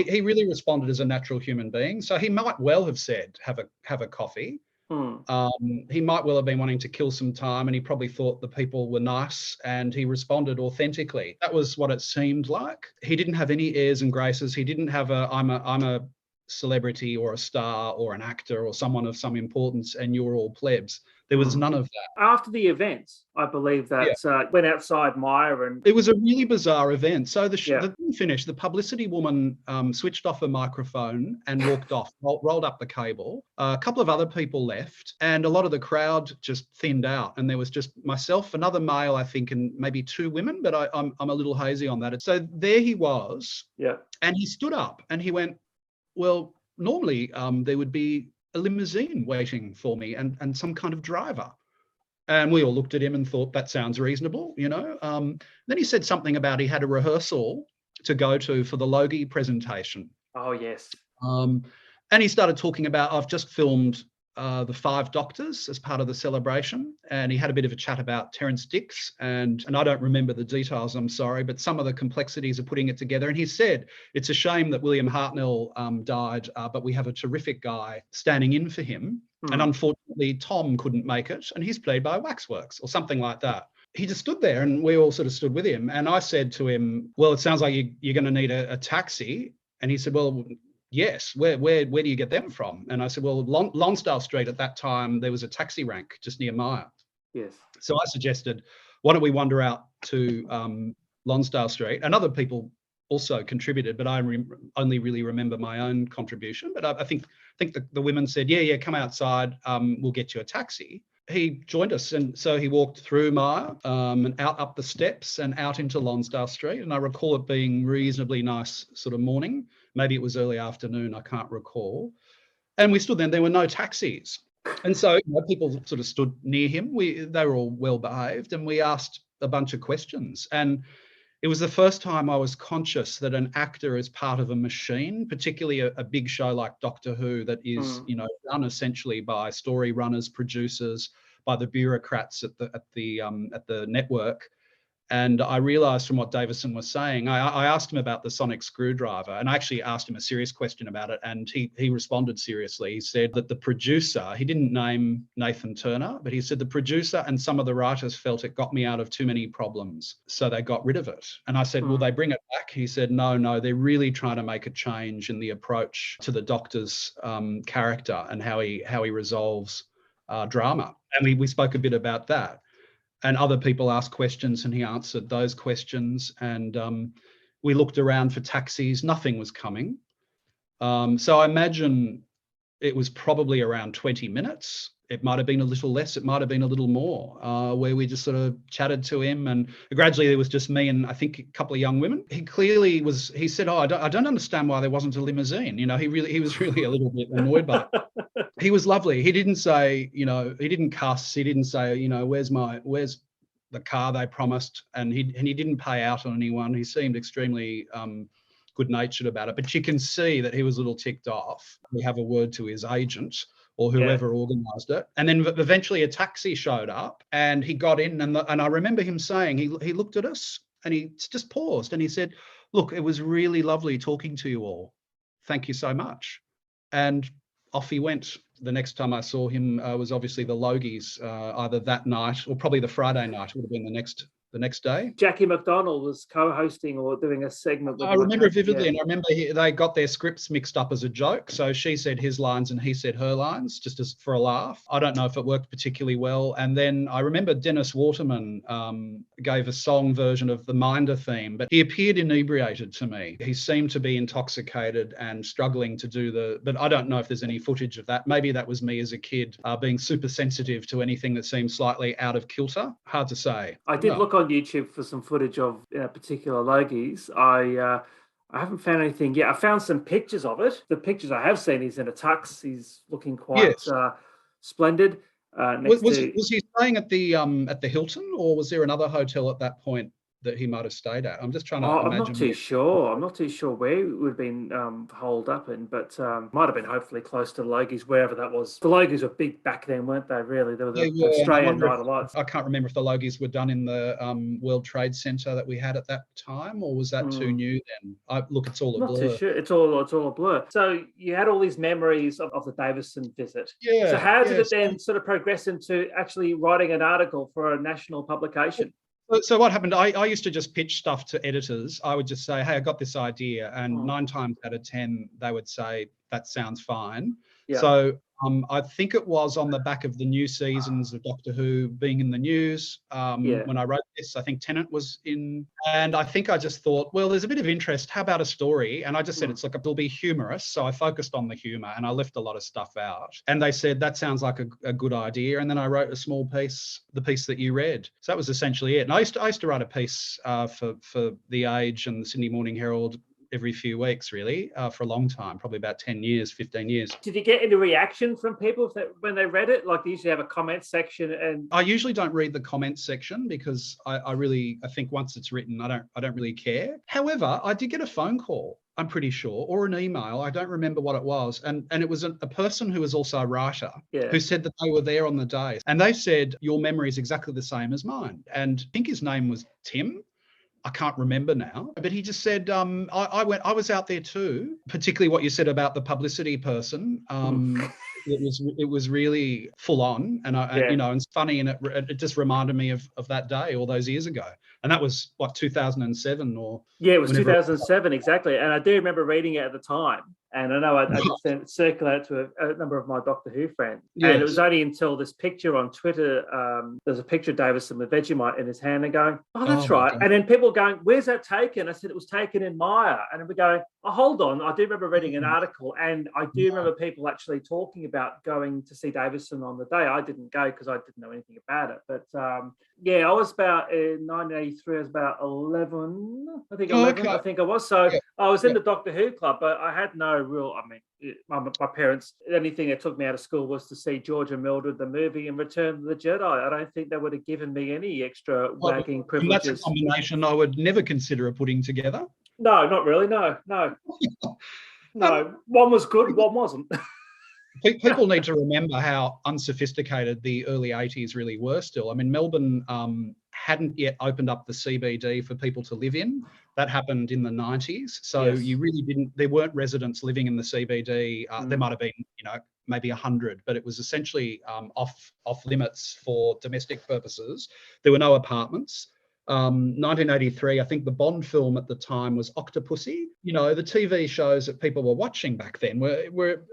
Speaker 3: He really responded as a natural human being. So he might well have said have a coffee. He might well have been wanting to kill some time, and he probably thought the people were nice, and he responded authentically. That was what it seemed like. He didn't have any airs and graces. He didn't have I'm a celebrity or a star or an actor or someone of some importance and you're all plebs. There was none of that.
Speaker 4: After the event, I believe that went outside Myer, and
Speaker 3: it was a really bizarre event. So the thing finished, the publicity woman switched off her microphone and walked off, rolled up the cable. A couple of other people left, and a lot of the crowd just thinned out. And there was just myself, another male, I think, and maybe two women, but I'm a little hazy on that. So there he was, and he stood up and he went, "Well, normally there would be a limousine waiting for me and some kind of driver." And we all looked at him and thought, that sounds reasonable, Then he said something about he had a rehearsal to go to for the Logie presentation.
Speaker 4: Oh, yes.
Speaker 3: And he started talking about, "I've just filmed the 5 Doctors as part of the celebration," and he had a bit of a chat about Terrance Dicks, and I don't remember the details, I'm sorry, but some of the complexities of putting it together. And he said it's a shame that William Hartnell died, but we have a terrific guy standing in for him, and unfortunately Tom couldn't make it, and he's played by Waxworks or something like that. He just stood there, and we all sort of stood with him, and I said to him, "Well, it sounds like you're going to need a taxi." And he said, "Well, yes, where do you get them from?" And I said, "Well, Lonsdale Street at that time, there was a taxi rank just near Myer."
Speaker 4: Yes.
Speaker 3: So I suggested, why don't we wander out to Lonsdale Street? And other people also contributed, but I only really remember my own contribution. But I think the women said, yeah, come outside, we'll get you a taxi. He joined us, and so he walked through Myer and out up the steps and out into Lonsdale Street. And I recall it being reasonably nice sort of morning. Maybe it was early afternoon, I can't recall. And we stood there, and there were no taxis. And so people sort of stood near him. They were all well behaved, and we asked a bunch of questions. And it was the first time I was conscious that an actor is part of a machine, particularly a big show like Doctor Who that is, run essentially by story runners, producers, by the bureaucrats at the network. And I realised from what Davison was saying, I asked him about the sonic screwdriver, and I actually asked him a serious question about it, and he responded seriously. He said that the producer, he didn't name Nathan Turner, but he said the producer and some of the writers felt it got me out of too many problems, so they got rid of it. And I said, will they bring it back? He said, no, they're really trying to make a change in the approach to the Doctor's character and how he resolves drama. And we spoke a bit about that. And other people asked questions, and he answered those questions. And we looked around for taxis. Nothing was coming. So I imagine it was probably around 20 minutes. It might have been a little less. It might have been a little more, where we just sort of chatted to him. And gradually it was just me and I think a couple of young women. He clearly was, he said, I don't understand why there wasn't a limousine. He was really a little bit annoyed by it. He was lovely. He didn't say, he didn't cuss. He didn't say, where's the car they promised? And he didn't pay out on anyone. He seemed extremely good-natured about it. But you can see that he was a little ticked off. We have a word to his agent or whoever organised it. And then eventually a taxi showed up, and he got in. And I remember him saying, he looked at us and he just paused and he said, look, it was really lovely talking to you all. Thank you so much. And off he went. The next time I saw him was obviously the Logies, either that night or probably the Friday night. It would have been the next day.
Speaker 4: Jackie McDonald was co-hosting or doing a segment with
Speaker 3: I remember it vividly, and I remember they got their scripts mixed up as a joke. So she said his lines and he said her lines, just as for a laugh. I don't know if it worked particularly well. And then I remember Dennis Waterman gave a song version of the Minder theme, but he appeared inebriated to me. He seemed to be intoxicated and struggling to do but I don't know if there's any footage of that. Maybe that was me as a kid being super sensitive to anything that seemed slightly out of kilter. Hard to say.
Speaker 4: I did look on YouTube for some footage of particular Logies. I haven't found anything yet. I found some pictures of it. The pictures I have seen, he's in a tux. He's looking quite splendid.
Speaker 3: Was he staying at the Hilton, or was there another hotel at that point that he might have stayed at? I'm just trying to imagine.
Speaker 4: I'm not too sure. I'm not too sure where it would have been holed up in, but might have been hopefully close to Logies, wherever that was. The Logies were big back then, weren't they, really? They were the Australian Night of Lights.
Speaker 3: I can't remember if the Logies were done in the World Trade Centre that we had at that time, or was that too new then? It's all a blur.
Speaker 4: Not too sure. It's all a blur. So you had all these memories of the Davison visit.
Speaker 3: Yeah.
Speaker 4: So how did it then sort of progress into actually writing an article for a national publication?
Speaker 3: So what happened, I used to just pitch stuff to editors. I would just say, hey, I got this idea. And 9 times out of 10, they would say, that sounds fine. Yeah. So I think it was on the back of the new seasons of Doctor Who being in the news. When I wrote this, I think Tennant was in. And I think I just thought, well, there's a bit of interest. How about a story? And I just said, it'll be humorous. So I focused on the humour and I left a lot of stuff out. And they said, that sounds like a good idea. And then I wrote a small piece, the piece that you read. So that was essentially it. And I used to write a piece for The Age and the Sydney Morning Herald every few weeks, really, for a long time, probably about 10 years, 15 years.
Speaker 4: Did you get any reaction from people when they read it? Like, they usually have a comment section, and
Speaker 3: I usually don't read the comments section because I think once it's written, I don't really care. However, I did get a phone call, I'm pretty sure, or an email. I don't remember what it was. And it was a person who was also a writer who said that they were there on the day. And they said, your memory is exactly the same as mine. And I think his name was Tim. I can't remember now, but he just said, I was out there too, particularly what you said about the publicity person. It was really full on, and it's funny, and it just reminded me of that day all those years ago. And that was what, 2007 or?
Speaker 4: Yeah, it was 2007, exactly. And I do remember reading it at the time. And I know I just circulated to a number of my Doctor Who friends.
Speaker 3: Yes.
Speaker 4: And it was only until this picture on Twitter, there's a picture of Davison with Vegemite in his hand and going, oh, that's right.
Speaker 3: God.
Speaker 4: And then people going, where's that taken? I said, it was taken in Myer. And we're going, oh, hold on. I do remember reading an article, and I do remember people actually talking about going to see Davison on the day. I didn't go because I didn't know anything about it. But yeah, I was about in 1983, I was about 11, I think 11, I think I was. So I was in the Doctor Who club, but I had no real, I mean, my parents, the only thing that took me out of school was to see George and Mildred, the movie, and Return of the Jedi. I don't think they would have given me any extra wagging privileges.
Speaker 3: That's a combination I would never consider putting together.
Speaker 4: No, not really. No. No, one was good, one wasn't.
Speaker 3: People need to remember how unsophisticated the early 80s really were still. I mean, Melbourne hadn't yet opened up the CBD for people to live in. That happened in the 90s. So you really didn't, there weren't residents living in the CBD. There might have been, maybe 100, but it was essentially off limits for domestic purposes. There were no apartments. 1983, I think the Bond film at the time was Octopussy. The TV shows that people were watching back then were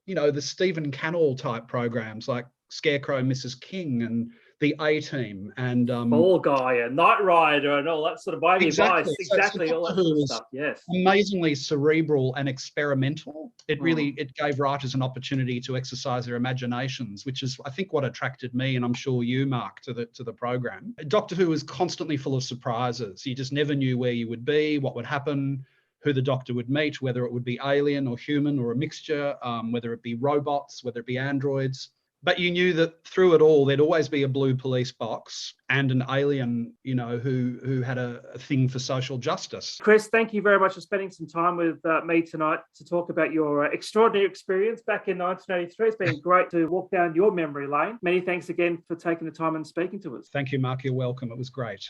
Speaker 3: the Stephen Cannell type programs like Scarecrow, Mrs. King, and the A-Team, and
Speaker 4: Ball Guy and Knight Rider and all that sort of Miami Vice. Exactly, all that sort of stuff. Yes,
Speaker 3: amazingly cerebral and experimental. It really it gave writers an opportunity to exercise their imaginations, which is, I think, what attracted me, and I'm sure you, Mark, to the program. Doctor Who was constantly full of surprises. You just never knew where you would be, what would happen, who the Doctor would meet, whether it would be alien or human or a mixture, whether it be robots, whether it be androids. But you knew that through it all, there'd always be a blue police box and an alien, who had a thing for social justice.
Speaker 4: Chris, thank you very much for spending some time with me tonight to talk about your extraordinary experience back in 1983. It's been great to walk down your memory lane. Many thanks again for taking the time and speaking to us.
Speaker 3: Thank you, Mark. You're welcome. It was great.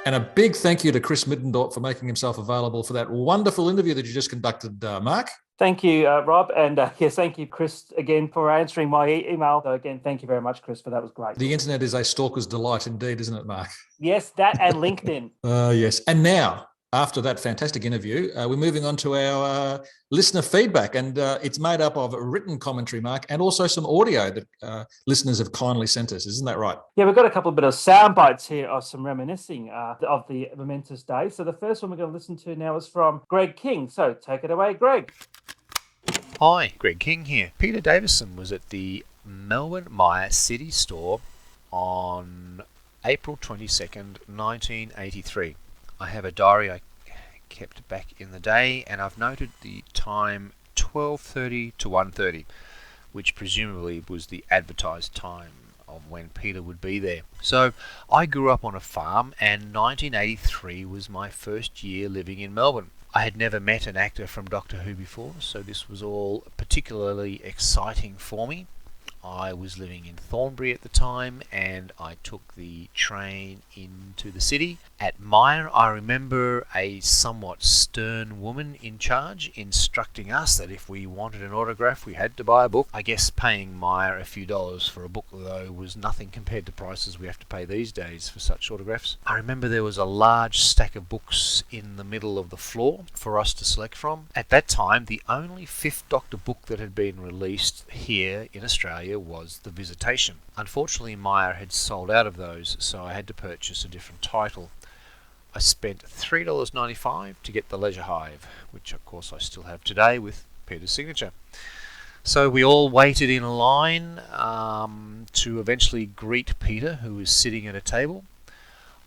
Speaker 1: And a big thank you to Chris Middendorp for making himself available for that wonderful interview that you just conducted, Mark.
Speaker 4: Thank you, Rob. And yes, thank you, Chris, again, for answering my email. So again, thank you very much, Chris, for that. Was great.
Speaker 1: The internet is a stalker's delight indeed, isn't it, Mark?
Speaker 4: Yes, that and LinkedIn.
Speaker 1: Yes. And now, after that fantastic interview, we're moving on to our listener feedback, and it's made up of written commentary, Mark, and also some audio that listeners have kindly sent us. Isn't that right?
Speaker 4: Yeah, we've got a couple of bit of sound bites here of some reminiscing of the momentous day. So the first one we're going to listen to now is from Greg King. So take it away, Greg.
Speaker 5: Hi, Greg King here. Peter Davison was at the Melbourne Myer City store on April 22nd, 1983. I have a diary I kept back in the day, and I've noted the time 12:30 to 1:30, which presumably was the advertised time of when Peter would be there. So I grew up on a farm, and 1983 was my first year living in Melbourne. I had never met an actor from Doctor Who before, so this was all particularly exciting for me. I was living in Thornbury at the time, and I took the train into the city. At Myer, I remember a somewhat stern woman in charge instructing us that if we wanted an autograph, we had to buy a book. I guess paying Myer a few dollars for a book, though, was nothing compared to prices we have to pay these days for such autographs. I remember there was a large stack of books in the middle of the floor for us to select from. At that time, the only Fifth Doctor book that had been released here in Australia was The Visitation. Unfortunately, Myer had sold out of those, so I had to purchase a different title. I spent $3.95 to get The Leisure Hive, which of course I still have today with Peter's signature. So we all waited in a line to eventually greet Peter, who was sitting at a table.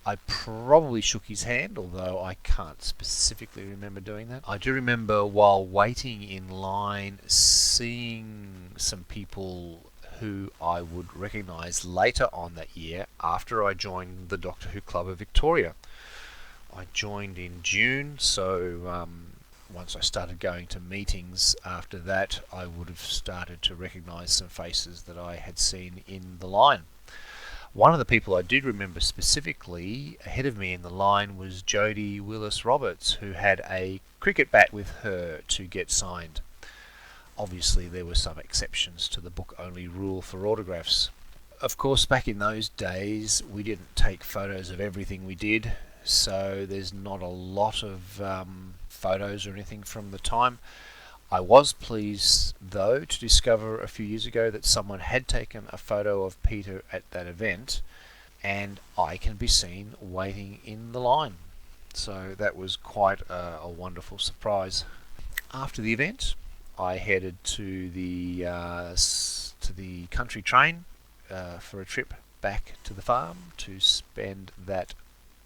Speaker 5: I probably shook his hand, although I can't specifically remember doing that. I do remember while waiting in line seeing some people who I would recognise later on that year after I joined the Doctor Who Club of Victoria. I joined in June, so once I started going to meetings after that, I would have started to recognise some faces that I had seen in the line. One of the people I did remember specifically ahead of me in the line was Jodie Willis-Roberts, who had a cricket bat with her to get signed. Obviously there were some exceptions to the book-only rule for autographs. Of course, back in those days, we didn't take photos of everything we did, so there's not a lot of photos or anything from the time. I was pleased, though, to discover a few years ago that someone had taken a photo of Peter at that event, and I can be seen waiting in the line. So that was quite a wonderful surprise. After the event, I headed to the country train for a trip back to the farm to spend that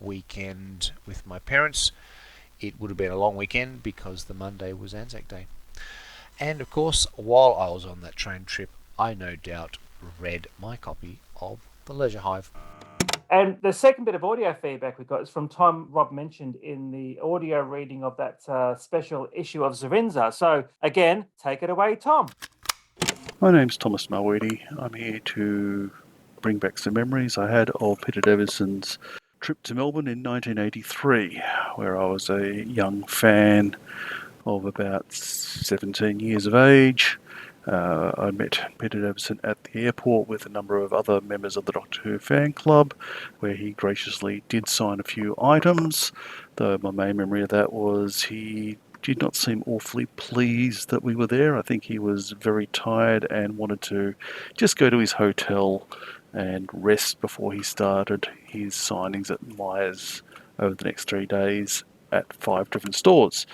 Speaker 5: weekend with my parents. It would have been a long weekend because the Monday was Anzac Day. And of course, while I was on that train trip, I no doubt read my copy of The Leisure Hive.
Speaker 4: And the second bit of audio feedback we got is from Tom Rob mentioned in the audio reading of that special issue of Zerinza. So again, take it away, Tom.
Speaker 6: My name's Thomas Mulweedy. I'm here to bring back some memories I had of Peter Davison's trip to Melbourne in 1983, where I was a young fan of about 17 years of age. I met Peter Davison at the airport with a number of other members of the Doctor Who fan club, where he graciously did sign a few items, though my main memory of that was he did not seem awfully pleased that we were there. I think he was very tired and wanted to just go to his hotel and rest before he started his signings at Myers over the next 3 days at 5 different stores.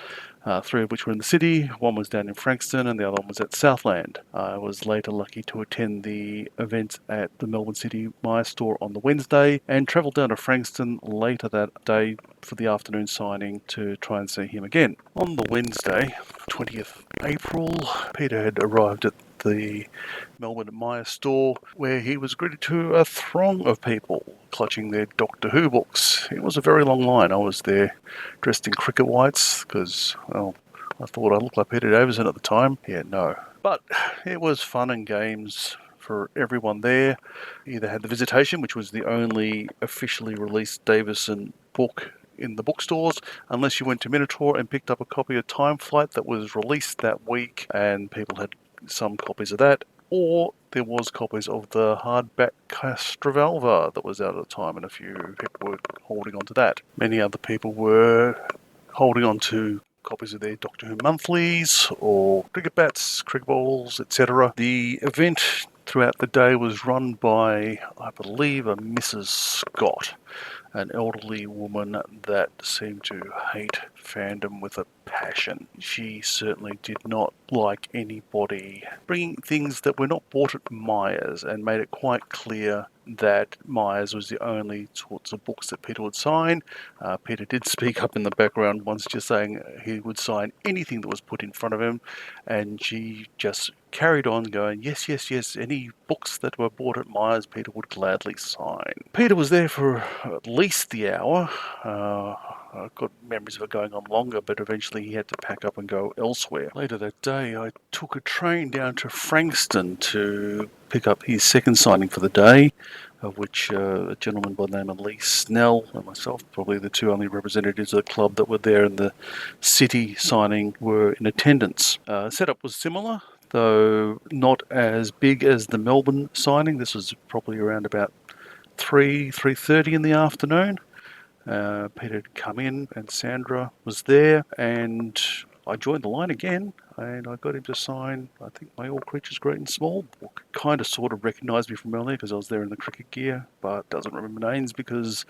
Speaker 6: 3 of which were in the city, one was down in Frankston and the other one was at Southland. I was later lucky to attend the event at the Melbourne City Myer store on the Wednesday and travelled down to Frankston later that day for the afternoon signing to try and see him again. On the Wednesday, 20th April, Peter had arrived at the Melbourne Myer store, where he was greeted to a throng of people clutching their Doctor Who books. It was a very long line. I was there dressed in cricket whites because, well, I thought I looked like Peter Davison at the time. Yeah, no. But it was fun and games for everyone there. You either had the Visitation, which was the only officially released Davison book in the bookstores, unless you went to Minotaur and picked up a copy of Time Flight that was released that week, and people had some copies of that, or there was copies of the hardback Castrovalva that was out at the time, and a few people were holding on to that. Many other people were holding on to copies of their Doctor Who monthlies, or cricket bats, cricket balls, etc. The event throughout the day was run by, I believe, a Mrs. Scott, an elderly woman that seemed to hate fandom with a passion. She certainly did not like anybody bringing things that were not bought at Myers, and made it quite clear that Myers was the only sorts of books that Peter would sign. Peter did speak up in the background once, just saying he would sign anything that was put in front of him, and she just carried on going, yes, yes, yes, any books that were bought at Myers, Peter would gladly sign. Peter was there for at least the hour. I've got memories of it going on longer, but eventually he had to pack up and go elsewhere. Later that day, I took a train down to Frankston to pick up his second signing for the day, of which a gentleman by the name of Lee Snell and myself, probably the two only representatives of the club that were there in the city signing, were in attendance. Setup was similar, though not as big as the Melbourne signing. This was probably around about 3:30 in the afternoon. Peter had come in and Sandra was there, and I joined the line again, and I got him to sign, I think, my All Creatures Great and Small book. Kind of sort of recognised me from earlier because I was there in the cricket gear, but doesn't remember names because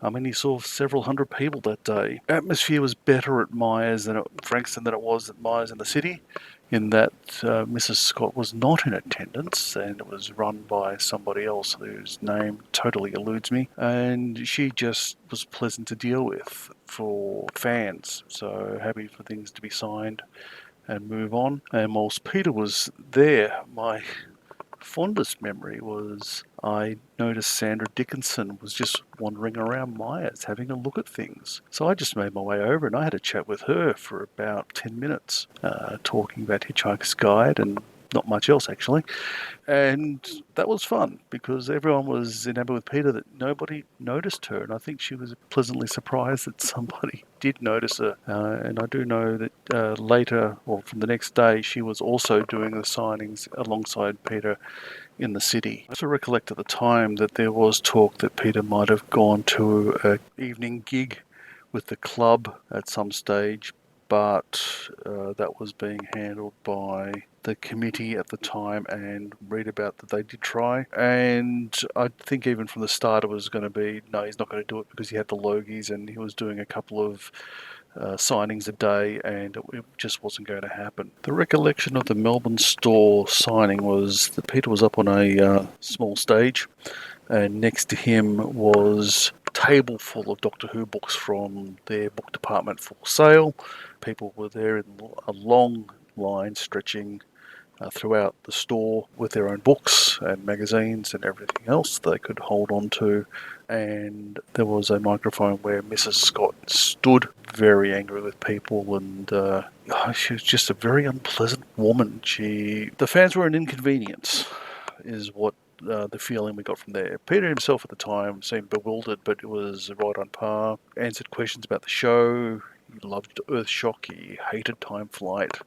Speaker 6: he saw several hundred people that day. Atmosphere was better at Myers than at Frankston than it was at Myers in the city, in that Mrs. Scott was not in attendance, and it was run by somebody else whose name totally eludes me, and she just was pleasant to deal with for fans, so happy for things to be signed and move on. And whilst Peter was there, my fondest memory was I noticed Sandra Dickinson was just wandering around Myers having a look at things. So I just made my way over and I had a chat with her for about 10 minutes, talking about Hitchhiker's Guide and not much else actually. And that was fun because everyone was enamored with Peter that nobody noticed her. And I think she was pleasantly surprised that somebody did notice her. And I do know that later, or from the next day, she was also doing the signings alongside Peter in the city. I also recollect at the time that there was talk that Peter might have gone to an evening gig with the club at some stage, but that was being handled by the committee at the time, and read about that they did try. And I think even from the start it was going to be, no, he's not going to do it because he had the Logies and he was doing a couple of signings a day, and it just wasn't going to happen. The recollection of the Melbourne store signing was that Peter was up on a small stage, and next to him was a table full of Doctor Who books from their book department for sale. People were there in a long line stretching throughout the store with their own books and magazines and everything else they could hold on to. And there was a microphone where Mrs. Scott stood very angry with people, and she was just a very unpleasant woman. The fans were an inconvenience, is what the feeling we got from there. Peter himself at the time seemed bewildered, but it was right on par. Answered questions about the show. He loved Earthshock. He hated Time Flight,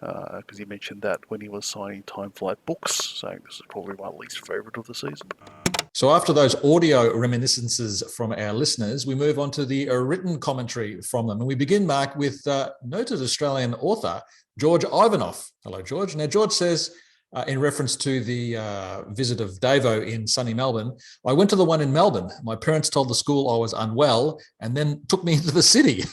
Speaker 6: because he mentioned that when he was signing Time Flight books, saying this is probably my least favourite of the season.
Speaker 1: So after those audio reminiscences from our listeners, we move on to the written commentary from them. And we begin, Mark, with noted Australian author George Ivanoff. Hello, George. Now, George says, in reference to the visit of Davo in sunny Melbourne, I went to the one in Melbourne. My parents told the school I was unwell and then took me into the city.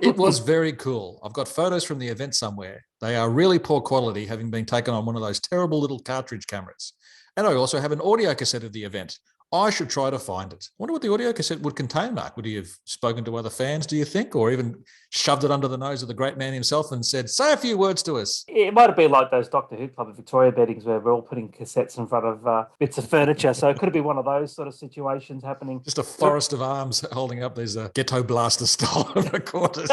Speaker 1: It was very cool. I've got photos from the event somewhere. They are really poor quality, having been taken on one of those terrible little cartridge cameras. And I also have an audio cassette of the event. I should try to find it. I wonder what the audio cassette would contain, Mark. Would he have spoken to other fans, do you think, or even shoved it under the nose of the great man himself and said, say a few words to us?
Speaker 2: It might have been like those Doctor Who Club of Victoria beddings where we're all putting cassettes in front of bits of furniture. So it could have been one of those sort of situations happening.
Speaker 1: Just a forest of arms holding up these ghetto blaster style recorders.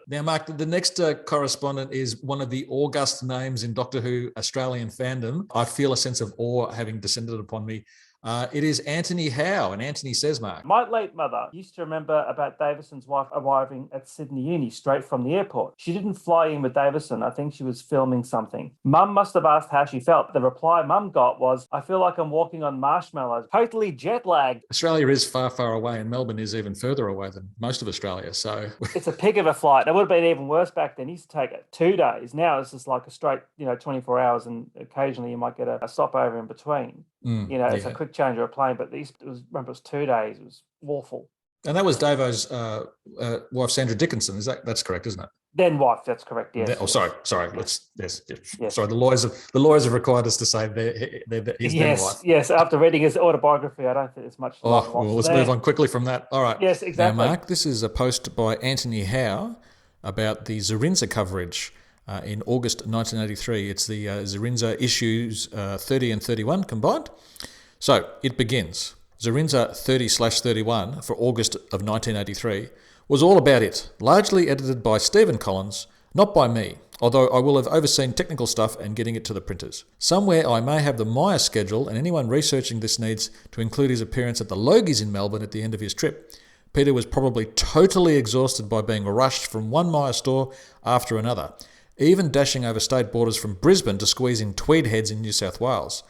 Speaker 1: Now, Mark, the next correspondent is one of the august names in Doctor Who Australian fandom. I feel a sense of awe having descended upon me. It is Anthony Howe, and Anthony says, Mark,
Speaker 2: my late mother used to remember about Davison's wife arriving at Sydney Uni straight from the airport. She didn't fly in with Davison. I think she was filming something. Mum must have asked how she felt. The reply Mum got was, I feel like I'm walking on marshmallows, totally jet lagged.
Speaker 1: Australia is far, far away, and Melbourne is even further away than most of Australia. So
Speaker 2: it's a pig of a flight. It would have been even worse back then. He used to take it 2 days. Now it's just like a straight, 24 hours, and occasionally you might get a stopover in between. It's a quick change of a plane, but remember, it was 2 days. It was awful.
Speaker 1: And that was Davo's wife, Sandra Dickinson. That's correct, isn't it?
Speaker 2: Then wife, that's correct. Yes.
Speaker 1: Sorry. Yes. Sorry, the lawyers have required us to say his then wife.
Speaker 2: Yes. After reading his autobiography, I don't think it's much.
Speaker 1: Let's move on quickly from that. All right.
Speaker 2: Yes, exactly.
Speaker 1: Now, Mark, this is a post by Anthony Howe about the Zerinza coverage in August 1983. It's the Zerinza issues 30 and 31 combined. So it begins. Zerinza 30/31 for August of 1983 was all about it, largely edited by Stephen Collins, not by me, although I will have overseen technical stuff and getting it to the printers. Somewhere I may have the Myer schedule, and anyone researching this needs to include his appearance at the Logies in Melbourne at the end of his trip. Peter was probably totally exhausted by being rushed from one Myer store after another, even dashing over state borders from Brisbane to squeeze in tweed heads in New South Wales.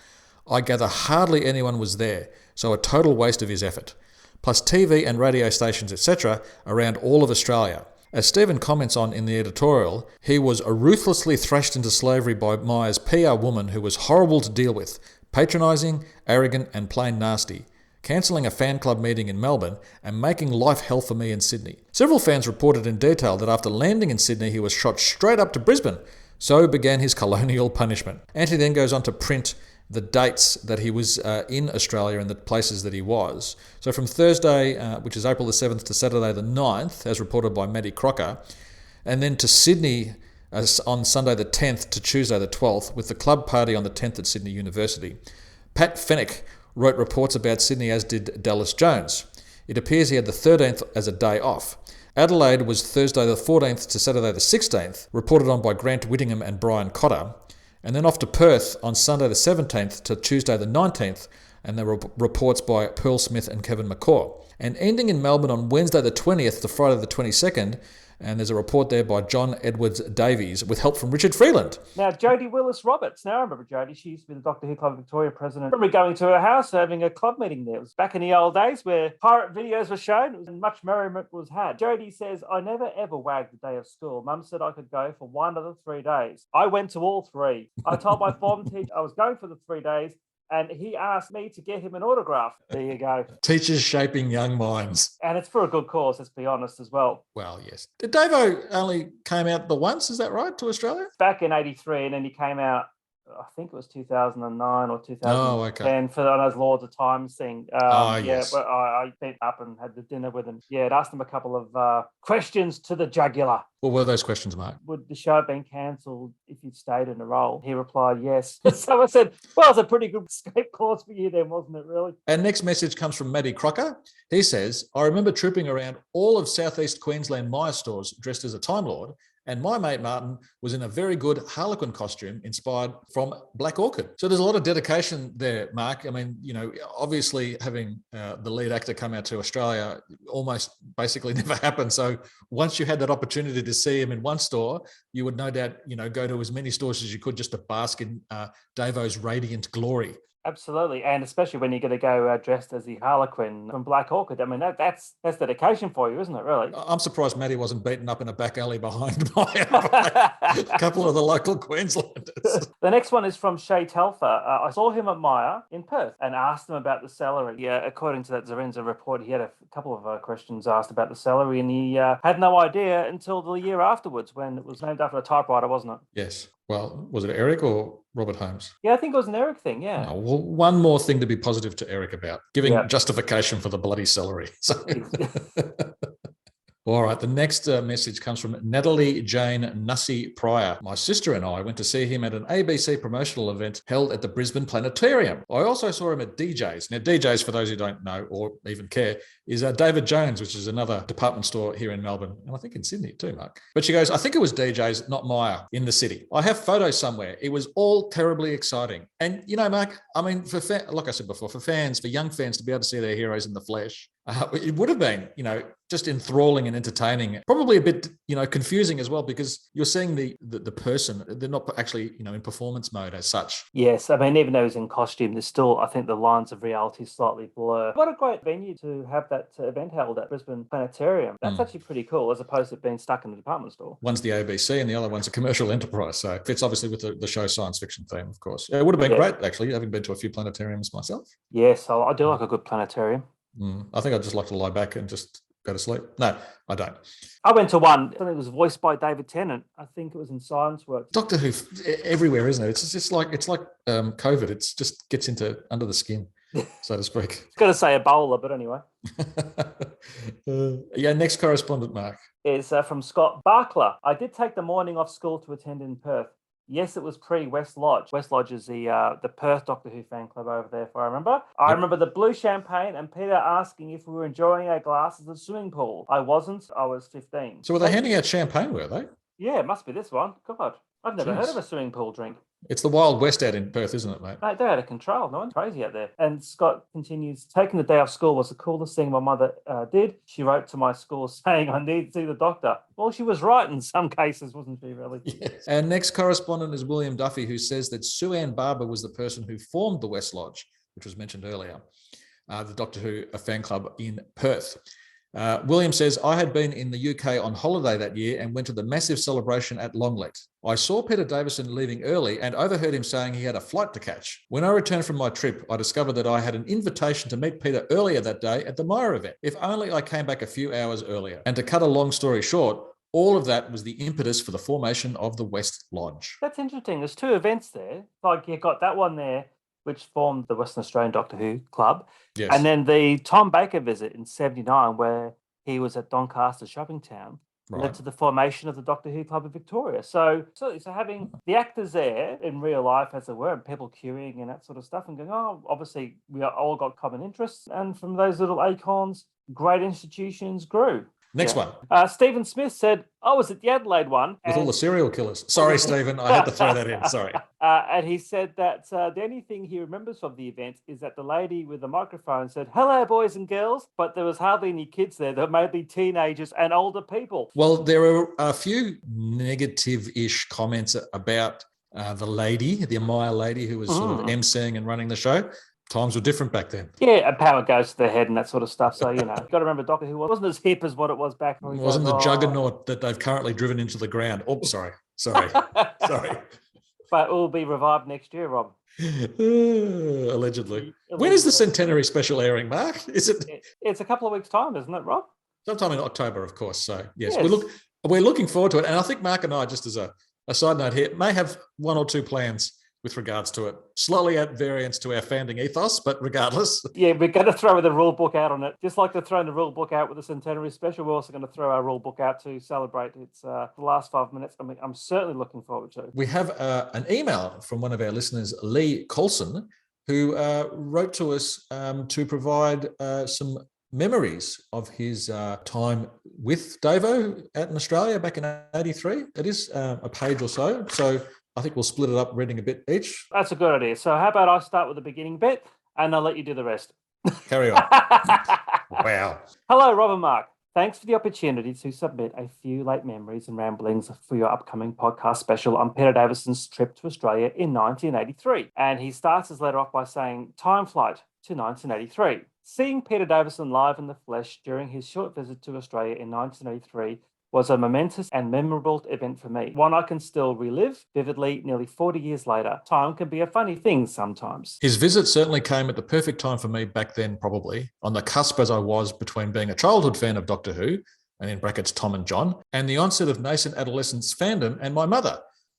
Speaker 1: I gather hardly anyone was there, so a total waste of his effort. Plus TV and radio stations, etc., around all of Australia. As Stephen comments on in the editorial, he was ruthlessly thrashed into slavery by Myer's PR woman who was horrible to deal with, patronising, arrogant and plain nasty, cancelling a fan club meeting in Melbourne and making life hell for me in Sydney. Several fans reported in detail that after landing in Sydney he was shot straight up to Brisbane. So began his colonial punishment. Anthony then goes on to print the dates that he was in Australia and the places that he was. So from Thursday, which is April the 7th, to Saturday the 9th, as reported by Maddie Crocker, and then to Sydney on Sunday the 10th to Tuesday the 12th, with the club party on the 10th at Sydney University. Pat Fennick wrote reports about Sydney, as did Dallas Jones. It appears he had the 13th as a day off. Adelaide was Thursday the 14th to Saturday the 16th, reported on by Grant Whittingham and Brian Cotter. And then off to Perth on Sunday the 17th to Tuesday the 19th, and there were reports by Pearl Smith and Kevin McCaw. And ending in Melbourne on Wednesday the 20th to Friday the 22nd, and there's a report there by John Edwards Davies with help from Richard Freeland.
Speaker 4: Now, Jodie Willis-Roberts. Now, I remember Jodie. She used to be the Doctor Who Club Victoria president. I remember going to her house, having a club meeting there. It was back in the old days where pirate videos were shown and much merriment was had. Jodie says, I never ever wagged the day of school. Mum said I could go for one of the 3 days. I went to all 3. I told my form teacher I was going for the 3 days, and he asked me to get him an autograph. There you go.
Speaker 1: Teachers shaping young minds.
Speaker 4: And it's for a good cause, let's be honest, as well.
Speaker 1: Well, yes. Did Davo only came out the once, is that right, to Australia?
Speaker 4: Back in 83, and then he came out, I think it was 2009 or 2010 for those Lords of Time thing.
Speaker 1: Yes.
Speaker 4: Yeah, I bent up and had the dinner with him. Yeah, it asked him a couple of questions to the jugular.
Speaker 1: What were those questions, Mark?
Speaker 4: Would the show have been cancelled if you'd stayed in the role? He replied, yes. So I said, well, it's a pretty good escape clause for you then, wasn't it, really?
Speaker 1: And next message comes from Matty Crocker. He says, I remember trooping around all of southeast Queensland Myer stores dressed as a Time Lord, and my mate Martin was in a very good Harlequin costume inspired from Black Orchid. So there's a lot of dedication there, Mark. I mean, you know, obviously having the lead actor come out to Australia almost basically never happened. So once you had that opportunity to see him in one store, you would no doubt, you know, go to as many stores as you could just to bask in Davo's radiant glory.
Speaker 4: Absolutely, and especially when you're going to go dressed as the Harlequin from Black Orchid. I mean, that's dedication for you, isn't it, really?
Speaker 1: I'm surprised Matty wasn't beaten up in a back alley behind by a couple of the local Queenslanders.
Speaker 4: The next one is from Shay Telfer. I saw him at Myer in Perth and asked him about the salary. Yeah, according to that Zerinza report, he had a couple of questions asked about the salary, and he had no idea until the year afterwards when it was named after a typewriter, wasn't it?
Speaker 1: Yes. Well, was it Eric or Robert Holmes?
Speaker 4: Yeah, I think it was an Eric thing, yeah.
Speaker 1: Oh, well, one more thing to be positive to Eric about, giving justification for the bloody celery. So. All right, the next message comes from Natalie Jane Nussey Pryor. My sister and I went to see him at an ABC promotional event held at the Brisbane Planetarium. I also saw him at DJ's. Now, DJ's, for those who don't know or even care, is David Jones, which is another department store here in Melbourne, and I think in Sydney too, Mark. But she goes, I think it was DJ's, not Myer, in the city. I have photos somewhere. It was all terribly exciting. And, you know, Mark, I mean, like I said before, for fans, for young fans to be able to see their heroes in the flesh, it would have been, you know, just enthralling and entertaining. Probably a bit, you know, confusing as well, because you're seeing the person. They're not actually, you know, in performance mode as such.
Speaker 4: Yes, I mean, even though he's in costume, there's still, I think, the lines of reality slightly blur. What a great venue to have that event held at Brisbane Planetarium. That's actually pretty cool, as opposed to being stuck in the department store.
Speaker 1: One's the ABC and the other one's a commercial enterprise. So it fits obviously with the show's science fiction theme, of course. It would have been great, actually, having been to a few planetariums myself.
Speaker 4: Yes, I do like a good planetarium.
Speaker 1: I think I'd just like to lie back and just go to sleep. No, I don't.
Speaker 4: I went to one. I think it was voiced by David Tennant. I think it was in Science Works.
Speaker 1: Doctor Who everywhere, isn't it? It's just like COVID. It just gets under the skin, so to speak.
Speaker 4: Got to say Ebola, but anyway.
Speaker 1: Next correspondent, Mark.
Speaker 4: Is from Scott Barkler. I did take the morning off school to attend in Perth. Yes, it was pre-West Lodge. West Lodge is the Perth Doctor Who fan club over there, if I remember. I remember the blue champagne and Peter asking if we were enjoying our glasses at the swimming pool. I wasn't. I was 15.
Speaker 1: So were they handing out champagne, were they?
Speaker 4: Yeah, it must be this one. God, I've never heard of a swimming pool drink.
Speaker 1: It's the Wild West out in Perth, isn't it, mate?
Speaker 4: Mate, they're out of control. No one's crazy out there. And Scott continues, taking the day off school was the coolest thing my mother did. She wrote to my school saying, I need to see the doctor. Well, she was right in some cases, wasn't she, really?
Speaker 1: Yes. And next correspondent is William Duffy, who says that Sue Ann Barber was the person who formed the West Lodge, which was mentioned earlier, the Doctor Who fan club in Perth. William says, I had been in the UK on holiday that year and went to the massive celebration at Longlet. I saw Peter Davison leaving early and overheard him saying he had a flight to catch. When I returned from my trip, I discovered that I had an invitation to meet Peter earlier that day at the Myer event. If only I came back a few hours earlier. And to cut a long story short, all of that was the impetus for the formation of the West Lodge.
Speaker 4: That's interesting. There's two events there. Like you got that one there, which formed the Western Australian Doctor Who Club. Yes. And then the Tom Baker visit in 79, where he was at Doncaster Shopping Town, led to the formation of the Doctor Who Club of Victoria. So having the actors there in real life, as it were, and people queuing and that sort of stuff, and going, oh, obviously we all got common interests. And from those little acorns, great institutions grew.
Speaker 1: Next one.
Speaker 4: Stephen Smith said, I was at the Adelaide one.
Speaker 1: With all the serial killers. Sorry, Stephen, I had to throw that in. Sorry.
Speaker 4: And he said that the only thing he remembers of the event is that the lady with the microphone said, hello, boys and girls, but there was hardly any kids there. There were mainly teenagers and older people.
Speaker 1: Well, there are a few negative-ish comments about the lady, the Myer lady who was sort of emceeing and running the show. Times were different back then.
Speaker 4: Yeah, and power goes to the head and that sort of stuff. So, you know, you've got to remember Doctor Who wasn't as hip as what it was back when.
Speaker 1: It wasn't the juggernaut that they've currently driven into the ground. Oh, sorry. But
Speaker 4: it will be revived next year, Rob.
Speaker 1: Allegedly. When is the centenary special airing, Mark? Is it?
Speaker 4: It's a couple of weeks' time, isn't it, Rob?
Speaker 1: Sometime in October, of course. So, yes. We're looking forward to it. And I think Mark and I, just as a side note here, may have one or two plans with regards to it. Slightly at variance to our founding ethos, but regardless.
Speaker 4: Yeah, we're going to throw the rule book out on it. Just like they're throwing the rule book out with the centenary special, we're also going to throw our rule book out to celebrate its the last 5 minutes. I mean, I'm certainly looking forward to it.
Speaker 1: We have an email from one of our listeners, Lee Colson, who wrote to us to provide some memories of his time with Davo out in Australia back in 83. It is a page or so. So I think we'll split it up, reading a bit each.
Speaker 4: That's a good idea. So how about I start with the beginning bit and I'll let you do the rest.
Speaker 1: Carry on. Wow.
Speaker 4: Hello, Rob and Mark. Thanks for the opportunity to submit a few late memories and ramblings for your upcoming podcast special on Peter Davison's trip to Australia in 1983. And he starts his letter off by saying, time flight to 1983. Seeing Peter Davison live in the flesh during his short visit to Australia in 1983 was a momentous and memorable event for me, one I can still relive vividly nearly 40 years later. Time can be a funny thing sometimes.
Speaker 1: His visit certainly came at the perfect time for me back then, probably, on the cusp as I was between being a childhood fan of Doctor Who, and in brackets Tom and John, and the onset of nascent adolescence fandom, and my mother,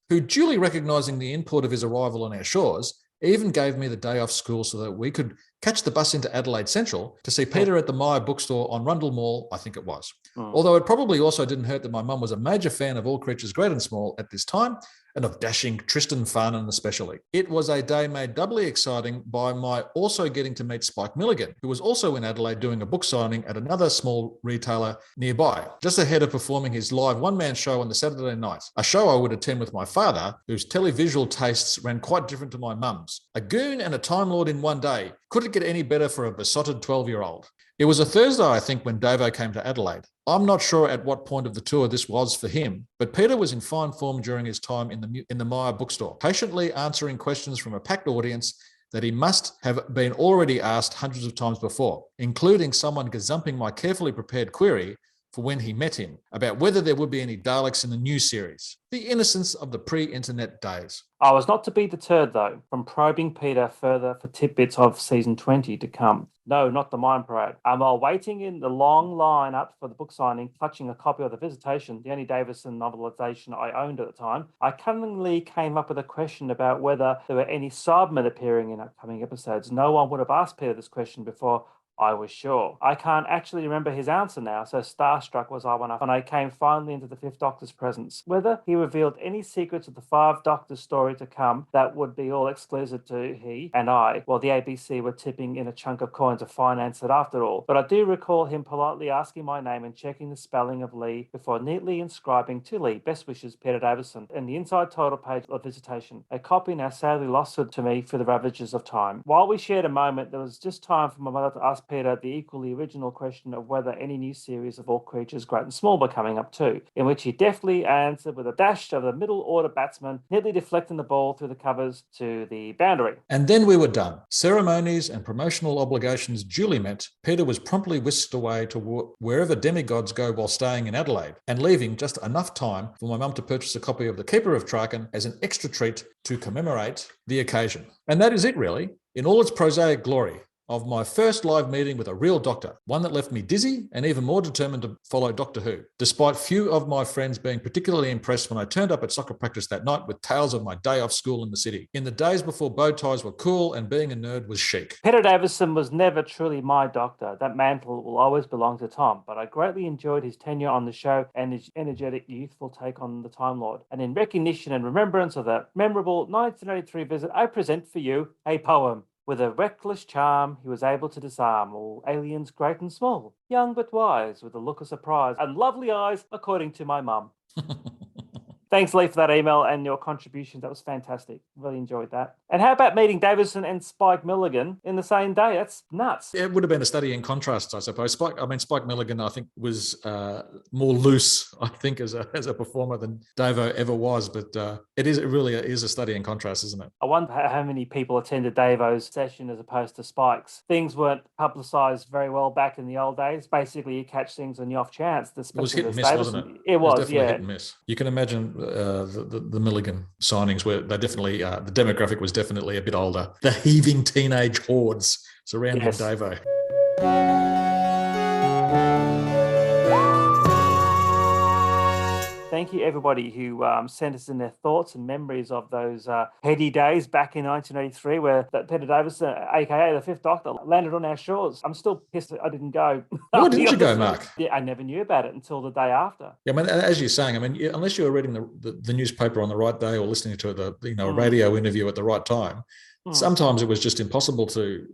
Speaker 1: who, duly recognising the import of his arrival on our shores, even gave me the day off school so that we could catch the bus into Adelaide Central to see Peter at the Myer bookstore on Rundle Mall, I think it was. Although it probably also didn't hurt that my mum was a major fan of all creatures great and small at this time, and of dashing Tristan Farnan especially. It was a day made doubly exciting by my also getting to meet Spike Milligan, who was also in Adelaide doing a book signing at another small retailer nearby, just ahead of performing his live one-man show on the Saturday night, a show I would attend with my father, whose televisual tastes ran quite different to my mum's. A goon and a Time Lord in one day. Could it get any better for a besotted 12-year-old? It was a Thursday, I think, when Davo came to Adelaide. I'm not sure at what point of the tour this was for him, but Peter was in fine form during his time in the Myer bookstore, patiently answering questions from a packed audience that he must have been already asked hundreds of times before, including someone gazumping my carefully prepared query for when he met him about whether there would be any Daleks in the new series. The innocence of the pre-internet days.
Speaker 4: I was not to be deterred, though, from probing Peter further for tidbits of season 20 to come. No, not the Mine Parade. While waiting in the long line up for the book signing, clutching a copy of The Visitation, the only Davison novelisation I owned at the time, I cunningly came up with a question about whether there were any Cybermen appearing in upcoming episodes. No one would have asked Peter this question before, I was sure. I can't actually remember his answer now, so starstruck was I when I came finally into the Fifth Doctor's presence. Whether he revealed any secrets of the Five Doctors story to come that would be all exclusive to he and I, while the ABC were tipping in a chunk of coins to finance it after all. But I do recall him politely asking my name and checking the spelling of Lee before neatly inscribing to Lee, best wishes, Peter Davison, in the inside title page of Visitation, a copy now sadly lost to me through the ravages of time. While we shared a moment, there was just time for my mother to ask Peter the equally original question of whether any new series of all creatures great and small were coming up too, in which he deftly answered with a dash of the middle order batsman, neatly deflecting the ball through the covers to the boundary.
Speaker 1: And then we were done. Ceremonies and promotional obligations duly met, Peter was promptly whisked away to wherever demigods go while staying in Adelaide, and leaving just enough time for my mum to purchase a copy of The Keeper of Traken as an extra treat to commemorate the occasion. And that is it really, in all its prosaic glory, of my first live meeting with a real doctor, one that left me dizzy and even more determined to follow Doctor Who, despite few of my friends being particularly impressed when I turned up at soccer practice that night with tales of my day off school in the city. In the days before bow ties were cool and being a nerd was chic.
Speaker 4: Peter Davison was never truly my doctor. That mantle will always belong to Tom, but I greatly enjoyed his tenure on the show and his energetic, youthful take on the Time Lord. And in recognition and remembrance of that memorable 1983 visit, I present for you a poem.
Speaker 2: With a reckless charm, he was able to disarm all aliens great and small, young but wise, with a look of surprise and lovely eyes, according to my mum. Thanks, Lee, for that email and your contribution. That was fantastic. Really enjoyed that. And how about meeting Davison and Spike Milligan in the same day? That's nuts.
Speaker 1: It would have been a study in contrast, I suppose. Spike Milligan, I think, was more loose, I think, as a performer than Davo ever was. But it really is a study in contrast, isn't it?
Speaker 2: I wonder how many people attended Davo's session as opposed to Spike's. Things weren't publicised very well back in the old days. Basically, you catch things on the off chance.
Speaker 1: It was hit and miss, wasn't it?
Speaker 2: It was,
Speaker 1: definitely hit and miss. You can imagine the Milligan signings where they definitely the demographic was definitely a bit older. The heaving teenage hordes surrounding Davo.
Speaker 2: Thank you, everybody who sent us in their thoughts and memories of those heady days back in 1983 where that Peter Davison, a.k.a. the Fifth Doctor, landed on our shores. I'm still pissed that I didn't go.
Speaker 1: Why didn't you go, Mark?
Speaker 2: Yeah, I never knew about it until the day after.
Speaker 1: Yeah, I mean, as you're saying, unless you were reading the newspaper on the right day or listening to a radio interview at the right time, sometimes it was just impossible to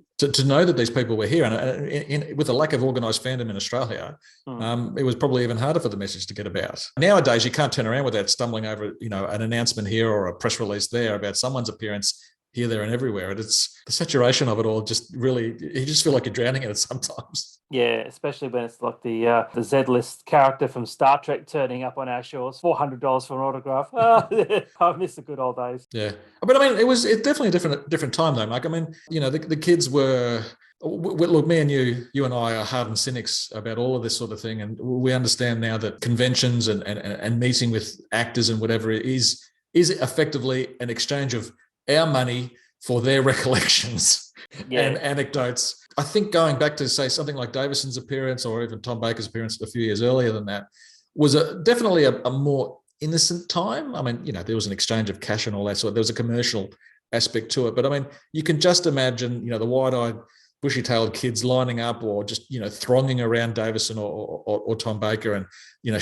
Speaker 1: know that these people were here. And with the lack of organised fandom in Australia, it was probably even harder for the message to get about. Nowadays, you can't turn around without stumbling over, an announcement here or a press release there about someone's appearance here, there, and everywhere. And it's the saturation of it all. Just really, you just feel like you're drowning in it sometimes.
Speaker 2: Yeah, especially when it's like the Z-list character from Star Trek turning up on our shores, $400 for an autograph. I miss the good old days.
Speaker 1: Yeah, but it's definitely a different time though, Mike. The kids were. Look, me and you and I are hardened cynics about all of this sort of thing, and we understand now that conventions and meeting with actors and whatever is effectively an exchange of our money for their recollections and anecdotes. I think going back to, say, something like Davison's appearance or even Tom Baker's appearance a few years earlier than that was definitely a more innocent time. There was an exchange of cash and all that sort. There was a commercial aspect to it. But, you can just imagine, the wide-eyed, bushy-tailed kids lining up or just, thronging around Davison or Tom Baker and,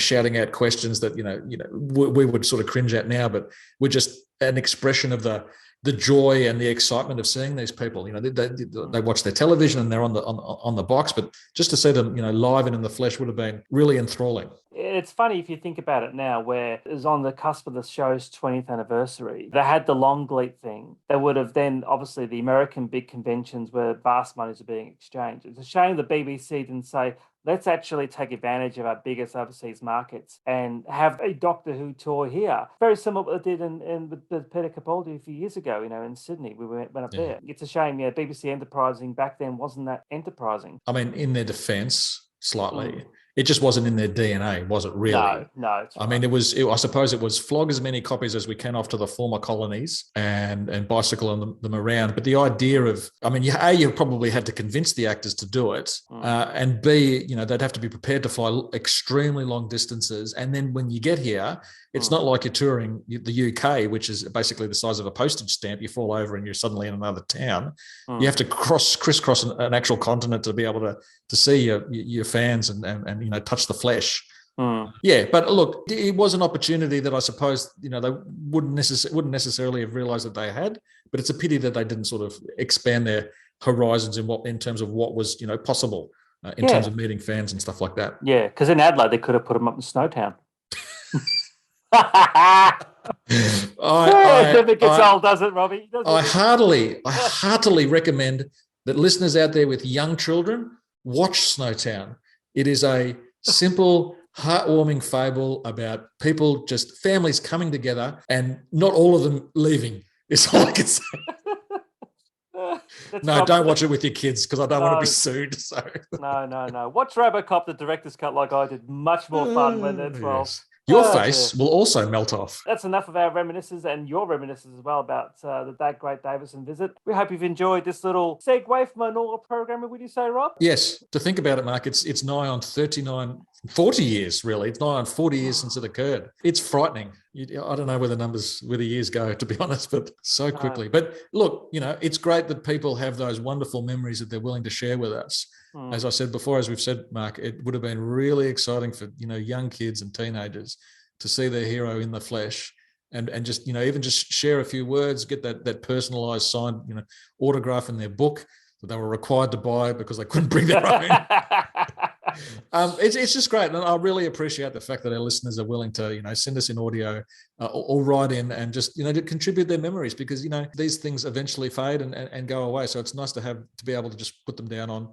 Speaker 1: shouting out questions that, we would sort of cringe at now, but were just an expression of the joy and the excitement of seeing these people. They watch their television and they're on the box, but just to see them, live and in the flesh would have been really enthralling.
Speaker 2: It's funny if you think about it now, where it was on the cusp of the show's 20th anniversary. They had the Longleat thing. They would have then, obviously, the American big conventions where vast monies are being exchanged. It's a shame the BBC didn't say, let's actually take advantage of our biggest overseas markets and have a Doctor Who tour here. Very similar to what they did in with Peter Capaldi a few years ago, in Sydney. We went up there. It's a shame, BBC enterprising back then wasn't that enterprising.
Speaker 1: In their defence, slightly, it just wasn't in their DNA, was it really?
Speaker 2: No.
Speaker 1: I suppose it was flog as many copies as we can off to the former colonies and bicycle them around. But the idea of, you probably had to convince the actors to do it, and B, they'd have to be prepared to fly extremely long distances. And then when you get here, it's not like you're touring the UK, which is basically the size of a postage stamp. You fall over and you're suddenly in another town. You have to crisscross an actual continent to be able to see your fans and touch the flesh. Yeah, but look, it was an opportunity that I suppose they wouldn't necessarily have realised that they had. But it's a pity that they didn't sort of expand their horizons in terms of what was possible in terms of meeting fans and stuff like that.
Speaker 2: Yeah, because in Adelaide they could have put them up in Snowtown. It gets old, does it, Robbie?
Speaker 1: I heartily recommend that listeners out there with young children watch Snowtown. It is a simple, heartwarming fable about families coming together and not all of them leaving. Is all I can say. No, don't watch it with your kids because I don't want to be sued. So
Speaker 2: No. Watch RoboCop, the director's cut, like I did. Much more fun when they're 12.
Speaker 1: Yes. Your face will also melt off.
Speaker 2: That's enough of our reminiscences and your reminiscences as well about the great Davison visit. We hope you've enjoyed this little segue from our normal programming, would you say, Rob?
Speaker 1: Yes. To think about it, Mark, it's nigh on 40 years, really. It's nigh on 40 years since it occurred. It's frightening. I don't know where the years go, to be honest, but so quickly. But look, it's great that people have those wonderful memories that they're willing to share with us. As I said before, as we've said, Mark, it would have been really exciting for young kids and teenagers to see their hero in the flesh and just, even just share a few words, get that personalised signed, autograph in their book that they were required to buy because they couldn't bring their own. It's just great, and I really appreciate the fact that our listeners are willing to, send us in audio or write in and just, to contribute their memories, because these things eventually fade and go away. So it's nice to be able to just put them down on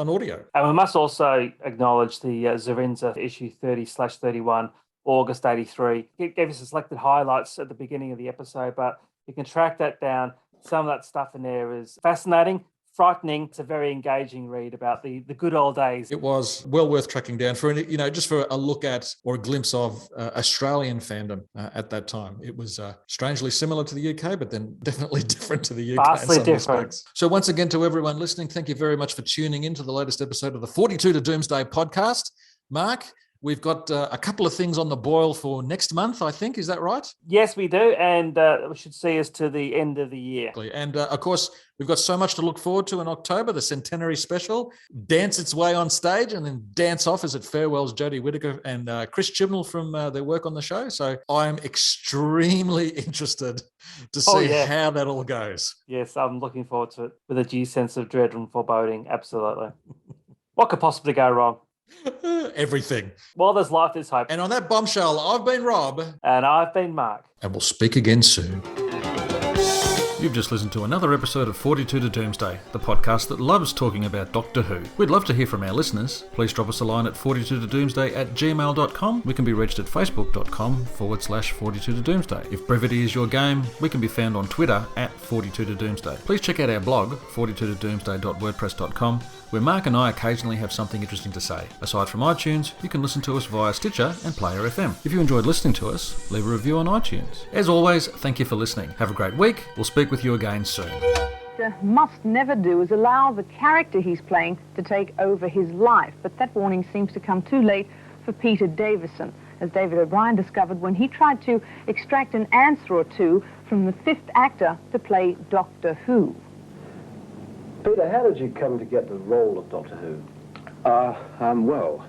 Speaker 1: audio.
Speaker 2: And we must also acknowledge the Zerinza issue 30/31, August 83. It gave us the selected highlights at the beginning of the episode, but you can track that down. Some of that stuff in there is fascinating, frightening. It's a very engaging read about the good old days.
Speaker 1: It was well worth tracking down for, just for a look at or a glimpse of Australian fandom at that time. It was strangely similar to the UK, but then definitely different to the UK.
Speaker 2: Vastly different.
Speaker 1: So once again, to everyone listening, thank you very much for tuning in to the latest episode of the 42 to Doomsday podcast. Mark, we've got a couple of things on the boil for next month, I think. Is that right?
Speaker 2: Yes, we do. And we should see us to the end of the year.
Speaker 1: And of course, we've got so much to look forward to in October, the centenary special, dance its way on stage and then dance off as it farewells Jodie Whittaker and Chris Chibnall from their work on the show. So I'm extremely interested to see how that all goes.
Speaker 2: Yes, I'm looking forward to it with a due sense of dread and foreboding. Absolutely. What could possibly go wrong?
Speaker 1: Everything.
Speaker 2: While there's life, there's hope.
Speaker 1: And on that bombshell, I've been Rob.
Speaker 2: And I've been Mark.
Speaker 1: And we'll speak again soon. You've just listened to another episode of 42 to Doomsday, the podcast that loves talking about Doctor Who. We'd love to hear from our listeners. Please drop us a line at 42todoomsday@gmail.com. We can be reached at facebook.com/42todoomsday. If brevity is your game, we can be found on Twitter at 42todoomsday. Please check out our blog, 42todoomsday.wordpress.com, where Mark and I occasionally have something interesting to say. Aside from iTunes, you can listen to us via Stitcher and Player FM. If you enjoyed listening to us, leave a review on iTunes. As always, thank you for listening. Have a great week. We'll speak with you again soon.
Speaker 7: Must never do is allow the character he's playing to take over his life, but that warning seems to come too late for Peter Davison, as David O'Brien discovered when he tried to extract an answer or two from the fifth actor to play Doctor Who.
Speaker 8: Peter, how did you come to get the role of Doctor Who?
Speaker 9: Well,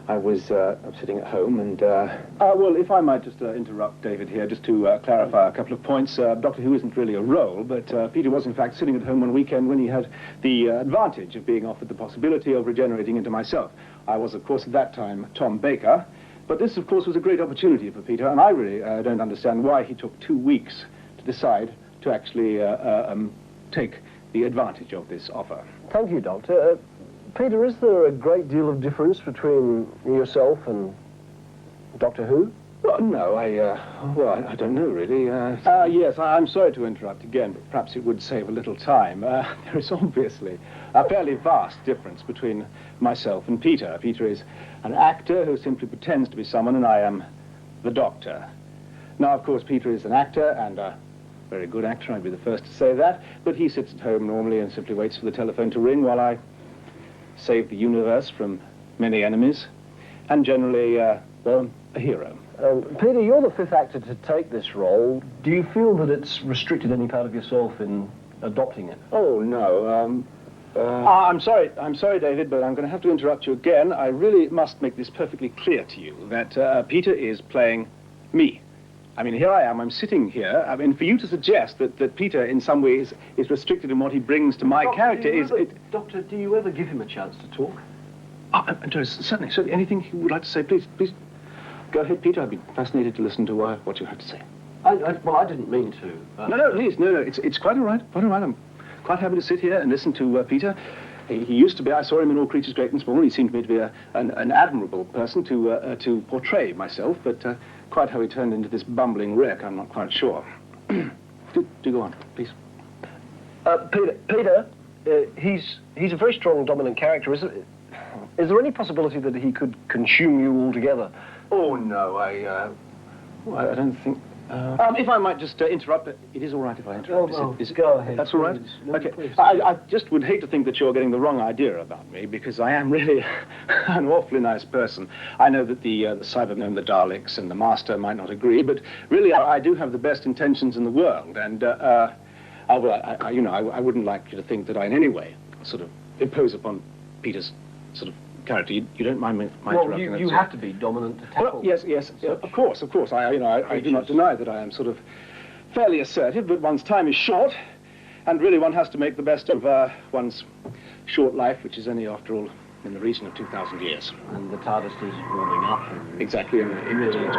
Speaker 9: I was sitting at home and... well, if I might just interrupt David here, just to clarify a couple of points. Doctor Who isn't really a role, but Peter was in fact sitting at home one weekend when he had the advantage of being offered the possibility of regenerating into myself. I was, of course, at that time Tom Baker, but this, of course, was a great opportunity for Peter, and I really don't understand why he took 2 weeks to decide to actually take the advantage of this offer.
Speaker 8: Thank you, Doctor. Peter, is there a great deal of difference between yourself and Doctor Who?
Speaker 9: Well, no, I don't know, really. Yes, I'm sorry to interrupt again, but perhaps it would save a little time. There is obviously a fairly vast difference between myself and Peter. Peter is an actor who simply pretends to be someone, and I am the Doctor. Now, of course, Peter is an actor, and a very good actor, I'd be the first to say that, but he sits at home normally and simply waits for the telephone to ring while I save the universe from many enemies, and generally, well, a hero.
Speaker 8: Peter, you're the fifth actor to take this role. Do you feel that it's restricted any part of yourself in adopting it?
Speaker 9: Oh, no. I'm sorry, David, but I'm going to have to interrupt you again. I really must make this perfectly clear to you that Peter is playing me. I mean, here I am, I'm sitting here. I mean, for you to suggest that Peter in some ways is restricted in what he brings to my character is...
Speaker 8: Doctor, do you ever give him a chance to talk?
Speaker 9: Certainly. Anything you would like to say, please. Go ahead, Peter. I'd be fascinated to listen to what you have to say.
Speaker 8: Well, I didn't mean to.
Speaker 9: No, please, no. It's quite all right. I'm quite happy to sit here and listen to Peter. He used to be, I saw him in All Creatures Great and Small. He seemed to me to be an admirable person to portray myself, but quite how he turned into this bumbling wreck, I'm not quite sure. do go on, please.
Speaker 8: Peter, he's a very strong, dominant character. Is there any possibility that he could consume you altogether?
Speaker 9: Oh, no, I don't think... if I might just interrupt, it is all right if I interrupt.
Speaker 8: Go ahead.
Speaker 9: That's all right?
Speaker 8: No,
Speaker 9: okay.
Speaker 8: Please.
Speaker 9: I just would hate to think that you're getting the wrong idea about me, because I am really an awfully nice person. I know that the Cybermen, the Daleks, and the Master might not agree, but really I do have the best intentions in the world, and I wouldn't like you to think that I in any way sort of impose upon Peter's sort of character. You don't mind my
Speaker 8: Well,
Speaker 9: interrupting?
Speaker 8: you have to be dominant to tackle.
Speaker 9: Well, yes, of course. I do not deny that I am sort of fairly assertive, but one's time is short, and really one has to make the best of one's short life, which is only, after all, in the region of 2,000 years.
Speaker 8: And the TARDIS is warming up.
Speaker 9: Exactly, and it really is.